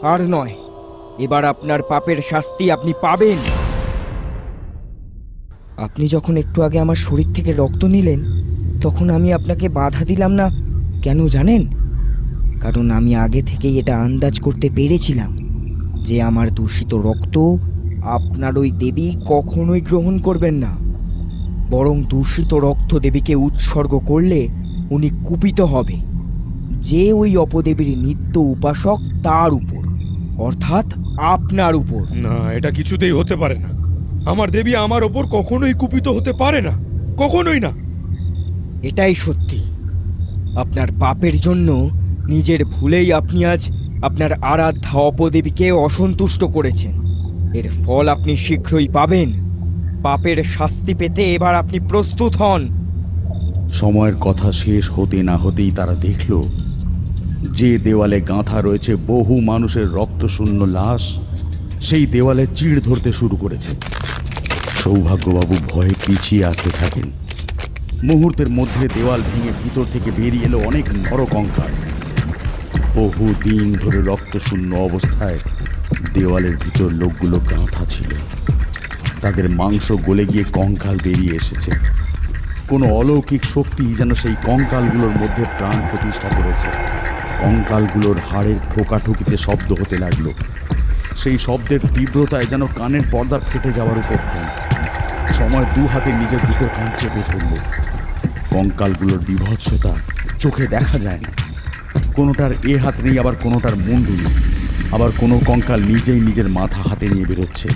আর নয়, এবার আপনার পাপের শাস্তি আপনি পাবেন। আপনি যখন একটু আগে আমার শরীর থেকে রক্ত নিলেন, তখন আমি আপনাকে বাধা দিলাম না। কেন জানেন? কারণ আমি আগে থেকেই এটা আন্দাজ করতে পেরেছিলাম যে আমার দূষিত রক্ত আপনার ওই দেবী কখনোই গ্রহণ করবেন না। বরং দূষিত রক্ত দেবীকে উৎসর্গ করলে উনি কুপিত হবে যে ওই অপদেবীর নিত্য উপাসক তার উপর, অর্থাৎ আপনার উপর। না, এটা কিছুতেই হতে পারে না। আমার দেবী আমার ওপর কখনোই কুপিত হতে পারে না, কখনোই না। এটাই সত্যি। আপনার পাপের জন্য নিজের ভুলেই আপনি আজ আপনার আরাধ্যা অপদেবীকে অসন্তুষ্ট করেছেন। এর ফল আপনি শীঘ্রই পাবেন। পাপের শাস্তি পেতে এবার আপনি প্রস্তুত হন। সময়ের কথা শেষ হতে না হতেই তারা দেখল যে দেওয়ালে গাঁথা রয়েছে বহু মানুষের রক্তশূন্য লাশ, সেই দেওয়ালে চিড় ধরতে শুরু করেছে। সৌভাগ্যবাবু ভয়ে পিছিয়ে আসতে থাকেন। মুহূর্তের মধ্যে দেওয়াল ভেঙে ভিতর থেকে বেরিয়ে এলো অনেক নরকঙ্কাল। বহু দিন ধরে রক্তশূন্য অবস্থায় দেওয়ালের ভিতর লোকগুলো গাঁথা ছিল। তাদের মাংস গলে গিয়ে কঙ্কাল বেরিয়ে এসেছে। কোনো অলৌকিক শক্তি যেন সেই কঙ্কালগুলোর মধ্যে প্রাণ প্রতিষ্ঠা করেছে। কঙ্কালগুলোর হাড়ের ঠোকাঠুকিতে শব্দ হতে লাগলো। সেই শব্দের তীব্রতায় যেন কানের পর্দা ফেটে যাওয়ার উপক্রম। সময় দু হাতে নিজের দুটো কান চেপে ধরল। কঙ্কালগুলোর বিভৎসতা চোখে দেখা যায় না। কোনোটার এ হাত নেই, আবার কোনোটার মুন্ডু নেই, আবার কোনো কঙ্কাল নিজেই নিজের মাথা হাতে নিয়ে বেরোচ্ছে।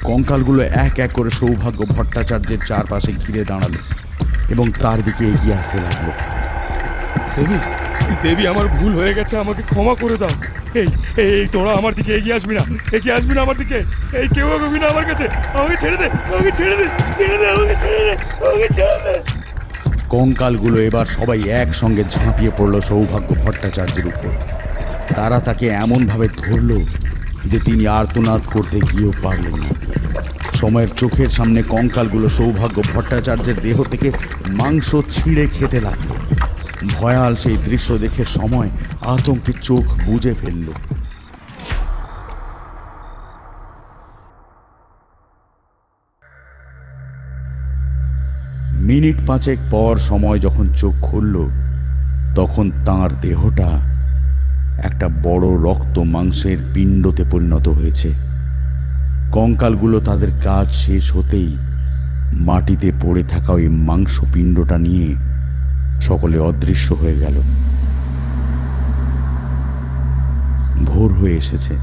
কঙ্কালগুলো এক এক করে সৌভাগ্য ভট্টাচার্যের চারপাশে ঘিরে দাঁড়ালো এবং তার দিকে এগিয়ে আসতে লাগলো। দেবী, দেবী, আমার ভুল হয়ে গেছে, আমাকে ক্ষমা করে দাও। এই এই তোরা আমার দিকে এগিয়ে আসবি না, এগিয়ে আসবি না আমার দিকে। এই কেউ এগোবি না আমার কাছে। আমাকে ছেড়ে দে, আমাকে ছেড়ে দে, ছেড়ে দে, আমাকে ছেড়ে দে, আমাকে ছেড়ে দে। কঙ্কালগুলো এবার সবাই একসঙ্গে ঝাঁপিয়ে পড়ল সৌভাগ্য ভট্টাচার্যের উপর। তারা তাকে এমনভাবে ধরল যে তিনি আর্তনাদ করতে গিয়েও পারলেন না। সময়ের চোখের সামনে কঙ্কালগুলো সৌভাগ্য ভট্টাচার্যের দেহ থেকে মাংস ছিঁড়ে খেতে লাগলো। ভয়াল সেই দৃশ্য দেখে সময় আতঙ্কে চোখ বুজে ফেলল। মিনিট পাঁচেক পর সময় যখন চোখ খুলল, তখন তাঁর দেহটা একটা বড় রক্ত মাংসের পিণ্ডতে পরিণত হয়েছে। কঙ্কালগুলো তাদের কাজ শেষ হতেই মাটিতে পড়ে থাকা ওই মাংসপিণ্ডটা নিয়ে সকলে অদৃশ্য হয়ে গেল। ভোর হয়ে এসেছে।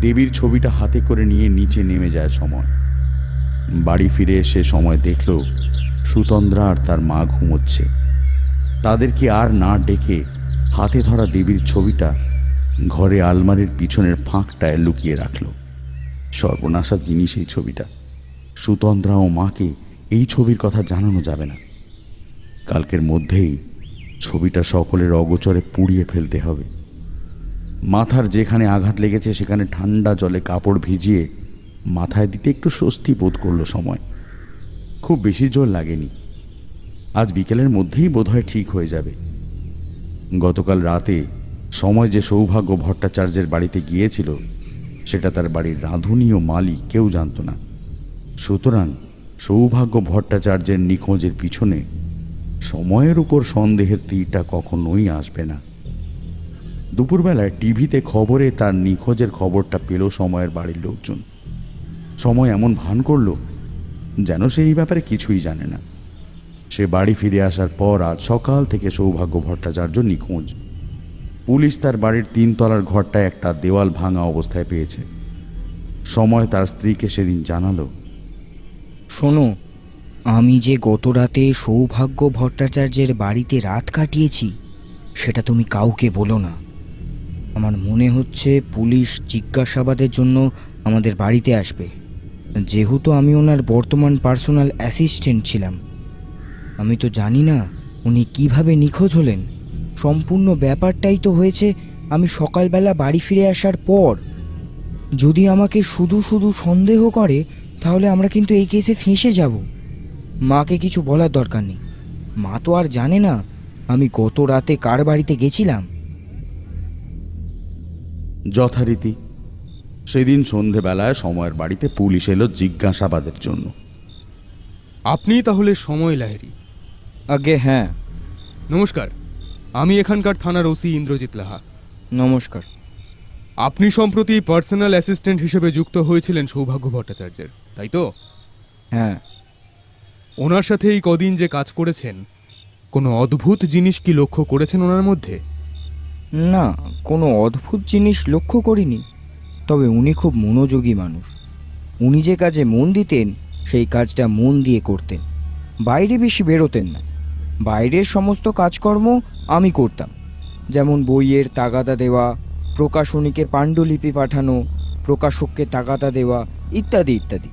দেবীর ছবিটা হাতে করে নিয়ে নিচে নেমে যায় সময়। বাড়ি ফিরে এসে সময় দেখল সুতন্দ্রা আর তার মা ঘুমোচ্ছে। তাদেরকে আর না ডেকে হাতে ধরা দেবীর ছবিটা ঘরে আলমারির পিছনের ফাঁকটায় লুকিয়ে রাখল। সর্বনাশা জিনিস এই ছবিটা। সুতন্দ্রা ও মাকে এই ছবির কথা জানানো যাবে না। কালকের মধ্যেই ছবিটা সকলের অগোচরে পুড়িয়ে ফেলতে হবে। মাথার যেখানে আঘাত লেগেছে সেখানে ঠান্ডা জলে কাপড় ভিজিয়ে মাথায় দিতে একটু স্বস্তি বোধ করলো সময়। খুব বেশি জোর লাগেনি। আজ বিকেলের মধ্যেই বোধহয় ঠিক হয়ে যাবে। গতকাল রাতে সময় যে সৌভাগ্য ভট্টাচার্যের বাড়িতে গিয়েছিল সেটা তার বাড়ির রাঁধুনি ও মালি কেউ জানত না। সুতরাং সৌভাগ্য ভট্টাচার্যের নিখোঁজের পিছনে সময়ের উপর সন্দেহের তীরটা কখনোই আসবে না। দুপুরবেলায় টিভিতে খবরে তার নিখোঁজের খবরটা পেল সময়ের বাড়ির লোকজন। সময় এমন ভান করল যেন সে এই ব্যাপারে কিছুই জানে না। সে বাড়ি ফিরে আসার পর আজ সকাল থেকে সৌভাগ্য ভট্টাচার্য নিখোঁজ। পুলিশ তার বাড়ির 3 তলার ঘরটায় একটা দেওয়াল ভাঙা অবস্থায় পেয়েছে। সময় তার স্ত্রীকে সেদিন জানালো, শোনো, আমি যে গত রাতে সৌভাগ্য ভট্টাচার্যের বাড়িতে রাত কাটিয়েছি সেটা তুমি কাউকে বলো না। আমার মনে হচ্ছে পুলিশ জিজ্ঞাসাবাদের জন্য আমাদের বাড়িতে আসবে। যেহেতু আমি ওনার বর্তমান পার্সোনাল অ্যাসিস্ট্যান্ট ছিলাম, আমি তো জানি না উনি কিভাবে নিখোঁজ হলেন। সম্পূর্ণ ব্যাপারটাই তো হয়েছে আমি সকালবেলা বাড়ি ফিরে আসার পর। যদি আমাকে শুধু শুধু সন্দেহ করে তাহলে আমরা কিন্তু এই কেসে ফেঁসে যাব। মাকে কিছু বলার দরকার নেই। মা তো আর জানে না আমি গত রাতে কার বাড়িতে গেছিলাম। যথারীতি সেদিন সন্ধেবেলায় সময়ের বাড়িতে পুলিশ এলো জিজ্ঞাসাবাদের জন্য। আপনি তাহলে সময় লাহেরি? আগে হ্যাঁ। নমস্কার, আমি এখানকার থানার ওসি ইন্দ্রজিৎ লাহা। নমস্কার। আপনি সম্প্রতি পার্সোনাল অ্যাসিস্ট্যান্ট হিসেবে যুক্ত হয়েছিলেন সৌভাগ্য ভট্টাচার্যের, তাই তো? হ্যাঁ। ওনার সাথে এই কদিন যে কাজ করেছেন, কোনো অদ্ভুত জিনিস কি লক্ষ্য করেছেন ওনার মধ্যে? না, কোনো অদ্ভুত জিনিস লক্ষ্য করিনি, তবে উনি খুব মনোযোগী মানুষ। উনি যে কাজে মন দিতেন সেই কাজটা মন দিয়ে করতেন, বাইরে বেশি বেরোতেন না। বাইরের সমস্ত কাজকর্ম আমি করতাম, যেমন বইয়ের তাগাদা দেওয়া, প্রকাশনীকে পাণ্ডুলিপি পাঠানো, প্রকাশককে তাগাদা দেওয়া, ইত্যাদি ইত্যাদি।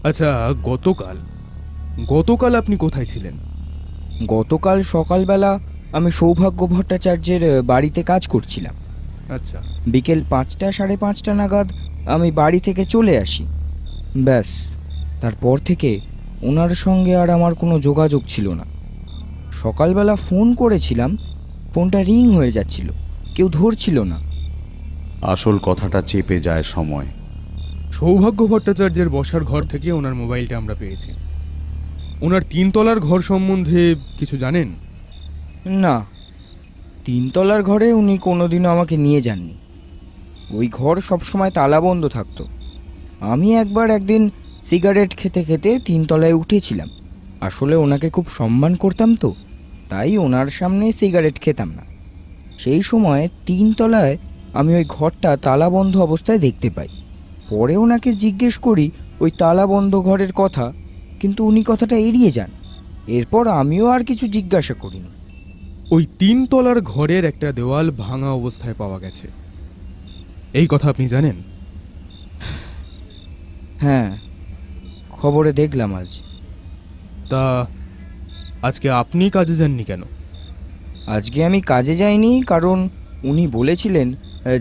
আচ্ছা, গতকাল আপনি কোথায় ছিলেন? গতকাল সকালবেলা আমি সৌভাগ্য ভট্টাচার্যের বাড়িতে কাজ করছিলাম। আচ্ছা, বিকেল 5টা সাড়ে 5টা নাগাদ আমি বাড়ি থেকে চলে আসি। ব্যাস, তারপর থেকে ওনার সঙ্গে আর আমার কোনো যোগাযোগ ছিল না। সকালবেলা ফোন করেছিলাম, ফোনটা রিং হয়ে যাচ্ছিল, কেউ ধরছিল না। আসল কথাটা চেপে যায় সময়। সৌভাগ্য ভট্টাচার্যের বসার ঘর থেকে ওনার মোবাইলটা আমরা পেয়েছি। ওনার 3 তলার ঘর সম্বন্ধে কিছু জানেন? না, 3 তলার ঘরে উনি কোনোদিনও আমাকে নিয়ে যাননি। ওই ঘর সবসময় তালাবন্ধ থাকতো। আমি একদিন সিগারেট খেতে খেতে 3 তলায় উঠেছিলাম। আসলে ওনাকে খুব সম্মান করতাম তো, তাই ওনার সামনে সিগারেট খেতাম না। সেই সময় 3 তলায় আমি ওই ঘরটা তালাবন্ধ অবস্থায় দেখতে পাই। পরে ওনাকে জিজ্ঞেস করি ওই তালাবন্ধ ঘরের কথা, কিন্তু উনি কথাটা এড়িয়ে যান। এরপর আমিও আর কিছু জিজ্ঞাসা করিনি। ওই 3 তলার ঘরের একটা দেওয়াল ভাঙা অবস্থায় পাওয়া গেছে, এই কথা আপনি জানেন? হ্যাঁ, খবরে দেখলাম আজ। তা আজকে আপনি কাজে যাননি কেন? আজকে আমি কাজে যাইনি কারণ উনি বলেছিলেন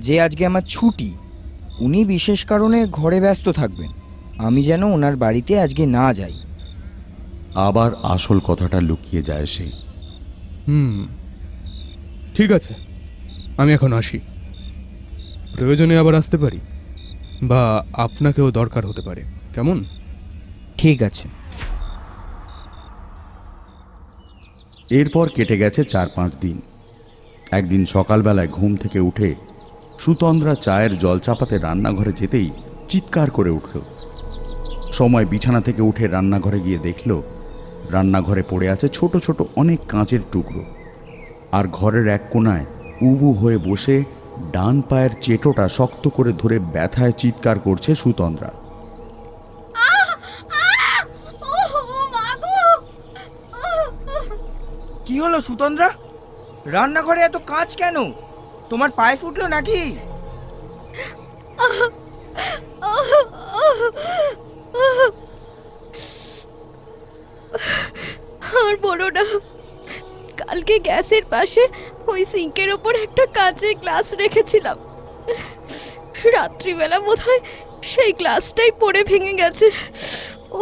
যে আজকে আমার ছুটি। উনি বিশেষ কারণে ঘরে ব্যস্ত থাকবেন, আমি যেন ওনার বাড়িতে আজকে না যাই। আবার আসল কথাটা লুকিয়ে যায় সে। ঠিক আছে, আমি এখন আসি। প্রয়োজনে আবার আসতে পারি, বা আপনাকেও দরকার হতে পারে। কেমন? ঠিক আছে। এরপর কেটে গেছে 4-5 দিন। একদিন সকালবেলায় ঘুম থেকে উঠে সুতন্দ্রা চায়ের জল চাপাতে রান্নাঘরে যেতেই চিৎকার করে উঠল। সময় বিছানা থেকে উঠে রান্নাঘরে গিয়ে দেখল রান্নাঘরে পড়ে আছে ছোট ছোট অনেক কাঁচের টুকরো, আর ঘরের এক কোণায় উবু হয়ে বসে ডান পায়ের চেটোটা শক্ত করে ধরে ব্যথায় চিৎকার করছে সুতন্দ্রা। কি হলো সুতন্দ্রা? রান্নাঘরে এত কাঁচ কেন? তোমার পায়ে ফুটলো নাকি? আর বলো না, কালকে গ্যাসের পাশে ওই সিঙ্কের ওপর একটা কাঁচের গ্লাস রেখেছিলাম। রাত্রিবেলা বোধহয় সেই গ্লাসটাই পড়ে ভেঙে গেছে।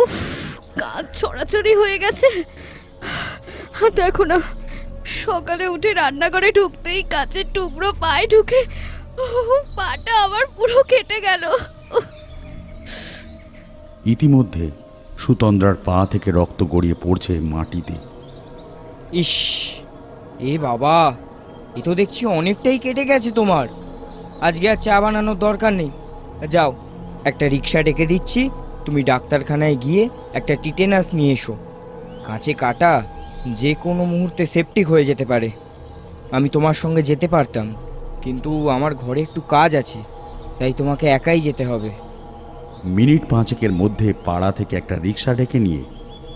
উফ, কাঁচ ছড়াছড়ি হয়ে গেছে। দেখো না, সকালে উঠে রান্নাঘরে ঢুকতেই কাঁচের টুকরো পায়ে ঢুকে পাটা আমার পুরো কেটে গেল। ইতিমধ্যে সুতন্দ্রার পা থেকে রক্ত গড়িয়ে পড়ছে মাটিতে। ইস, এ বাবা, এ তো দেখছি অনেকটাই কেটে গেছে তোমার। আজকে আর চা বানানোর দরকার নেই, যাও একটা রিক্সা ডেকে দিচ্ছি, তুমি ডাক্তারখানায় গিয়ে একটা টিটেনাস নিয়ে এসো। কাঁচে কাটা, যে কোনো মুহূর্তে সেপটিক হয়ে যেতে পারে। আমি তোমার সঙ্গে যেতে পারতাম, কিন্তু আমার ঘরে একটু কাজ আছে, তাই তোমাকে একাই যেতে হবে। মিনিট 5 মধ্যে পাড়া থেকে একটা রিক্সা ডেকে নিয়ে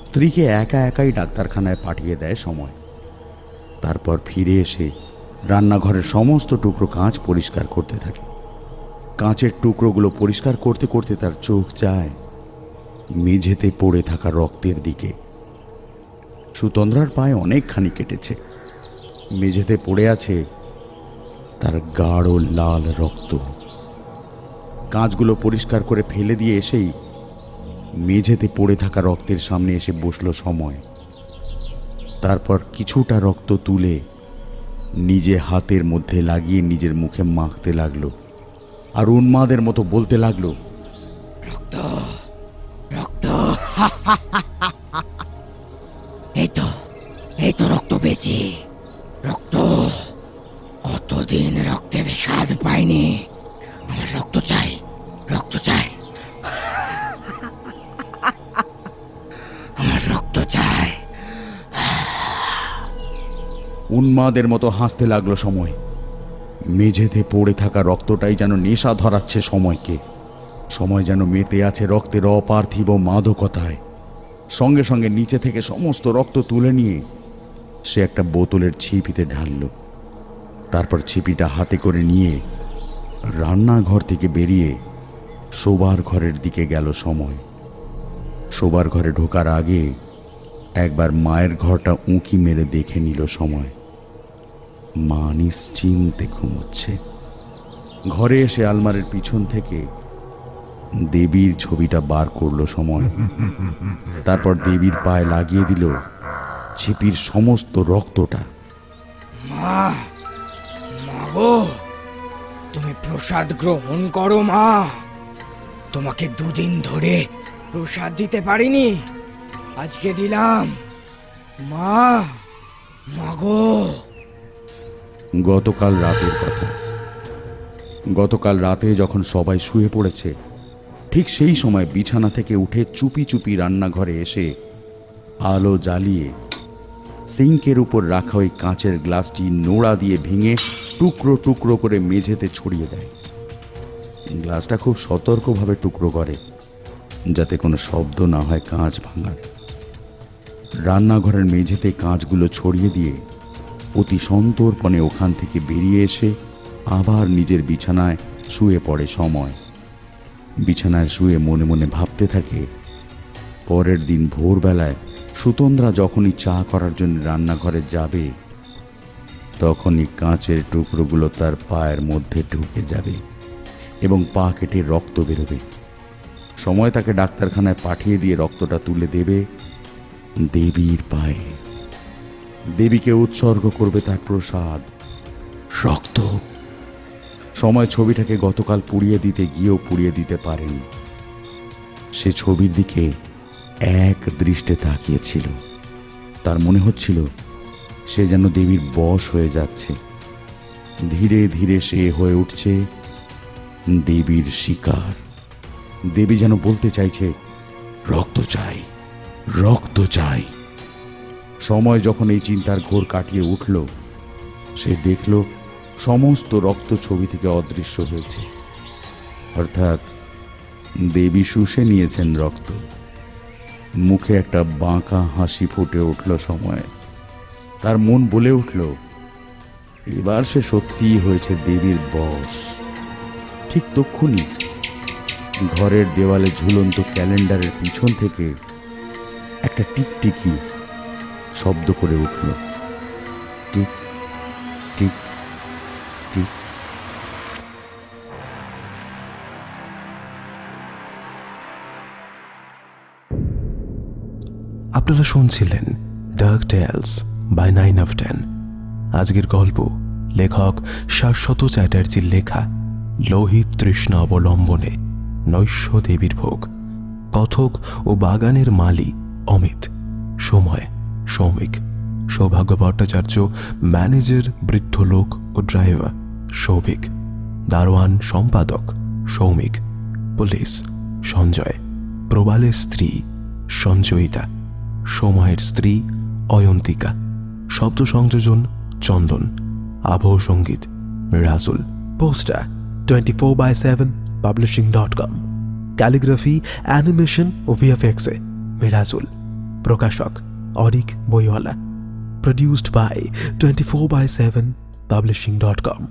স্ত্রীকে একাই ডাক্তারখানায় পাঠিয়ে দেয় সময়। তারপর ফিরে এসে রান্নাঘরের সমস্ত টুকরো কাঁচ পরিষ্কার করতে থাকে। কাঁচের টুকরোগুলো পরিষ্কার করতে করতে তার চোখ যায় মেঝেতে পড়ে থাকা রক্তের দিকে। সুতন্দ্রার পায়ে অনেকখানি কেটেছে। মেঝেতে পড়ে আছে তার গাঢ় লাল রক্ত। কাঁচগুলো পরিষ্কার করে ফেলে দিয়ে এসেই মেঝেতে পড়ে থাকা রক্তের সামনে এসে বসলো সময়। তারপর কিছুটা রক্ত তুলে নিজে হাতের মধ্যে লাগিয়ে নিজের মুখে মাখতে লাগলো আর উন্মাদের মতো বলতে লাগলো, রক্ত রক্ত এই তো রক্ত পেয়েছি। রক্ত, কতদিন রক্তের স্বাদ পাইনি। আমার রক্ত চাই, রক্ত চাই, আমার রক্ত চাই। উন্মাদের মতো হাসতে লাগলো সময়। মেঝেতে পড়ে থাকা রক্তটাই যেন নেশা ধরাচ্ছে সময়কে। সময় যেন মেতে আছে রক্তের অপার্থিব মাদকতায়। সঙ্গে সঙ্গে নিচে থেকে সমস্ত রক্ত তুলে নিয়ে সে একটা বোতলের ছিপিতে ঢালল। তারপর ছিপিটা হাতে করে নিয়ে রান্নাঘর থেকে বেরিয়ে শোবার ঘরের দিকে গেল সময়। শোবার ঘরে ঢোকার আগে একবার মায়ের ঘরটা উঁকি মেরে দেখে নিল সময়। মা নিশ্চিন্তে ঘুমোচ্ছে। ঘরে এসে আলমারির পিছন থেকে দেবীর ছবিটা বার করলো সময়। তারপর দেবীর পায়ে লাগিয়ে দিল ছিপির সমস্ত রক্তটা। মা, মা গো, তুমি প্রসাদ গ্রহণ করো মা। তোমাকে দুদিন ধরে প্রসাদ দিতে পারিনি, আজকে দিলাম। মা, মা গো। গতকাল রাতের কথা। গতকাল রাতে যখন সবাই শুয়ে পড়েছে, ঠিক সেই সময় বিছানা থেকে উঠে চুপি চুপি রান্নাঘরে এসে আলো জ্বালিয়ে সিঙ্কের উপর রাখা ওই কাঁচের গ্লাসটি নোড়া দিয়ে ভেঙে টুকরো টুকরো করে মেঝেতে ছড়িয়ে দেয়। গ্লাসটা খুব সতর্কভাবে টুকরো করে যাতে কোনো শব্দ না হয় কাঁচ ভাঙার। রান্নাঘরের মেঝেতে কাঁচগুলো ছড়িয়ে দিয়ে অতি সন্তর্পণে ওখান থেকে বেরিয়ে এসে আবার নিজের বিছানায় শুয়ে পড়ে সময়। বিছানায় শুয়ে মনে মনে ভাবতে থাকে, পরের দিন ভোরবেলায় সুতন্দ্রা যখনই চা করার জন্য রান্নাঘরে যাবে, তখনই কাঁচের টুকরোগুলো তার পায়ের মধ্যে ঢুকে যাবে এবং পা কেটে রক্ত বেরোবে। সময় তাকে ডাক্তারখানায় পাঠিয়ে দিয়ে রক্তটা তুলে দেবে দেবীর পায়ে। দেবীকে উৎসর্গ করবে তার প্রসাদ, রক্ত। সময় ছবিটাকে গতকাল পুড়িয়ে দিতে গিয়েও পুড়িয়ে দিতে পারেনি। সে ছবির দিকে এক দৃষ্টে তাকিয়েছিল। তার মনে হচ্ছিল সে যেন দেবীর বশ হয়ে যাচ্ছে। ধীরে ধীরে সে হয়ে উঠছে দেবীর শিকার। দেবী যেন বলতে চাইছে, রক্ত চাই, রক্ত চাই। সময় যখন এই চিন্তার ঘোর কাটিয়ে উঠল, সে দেখল সমস্ত রক্ত ছবি থেকে অদৃশ্য হয়েছে। অর্থাৎ দেবী শুষে নিয়েছেন রক্ত। মুখে একটা বাঁকা হাসি ফুটে উঠল সময়। তার মন বলে উঠল, এবার সে সত্যিই হয়েছে দেবীর বশ। ঠিক তক্ষুনি ঘরের দেওয়ালে ঝুলন্ত ক্যালেন্ডারের পিছন থেকে একটা টিকটিকি শব্দ করে উঠল। Tick tick tick. আপনারা শুনছিলেন ডার্ক টেলস বাই 9 of 10। আজকের গল্প লেখক শাশ্বত চ্যাটার্জির লেখা লোহিত তৃষ্ণা অবলম্বনে নৈশ দেবীর ভোগ। কথক ও বাগানের মালি অমিত, সময় সৌমিক, সৌভাগ্য ভট্টাচার্য ম্যানেজার বৃদ্ধ লোক ও ড্রাইভার সৌভিক, দারোয়ান সম্পাদক সৌমিক, পুলিশ সঞ্জয়, প্রবালের স্ত্রী সঞ্জয়িতা, সময়ের স্ত্রী অয়ন্তিকা, শব্দ সংযোজন চন্দন, আবহ সঙ্গীত Mirajul, poster 24/7 publishing.com, calligraphy animation ও ভিএফএক্সে মিরাজুল, প্রকাশক Arik Boiwala, produced by 24/7 publishing.com।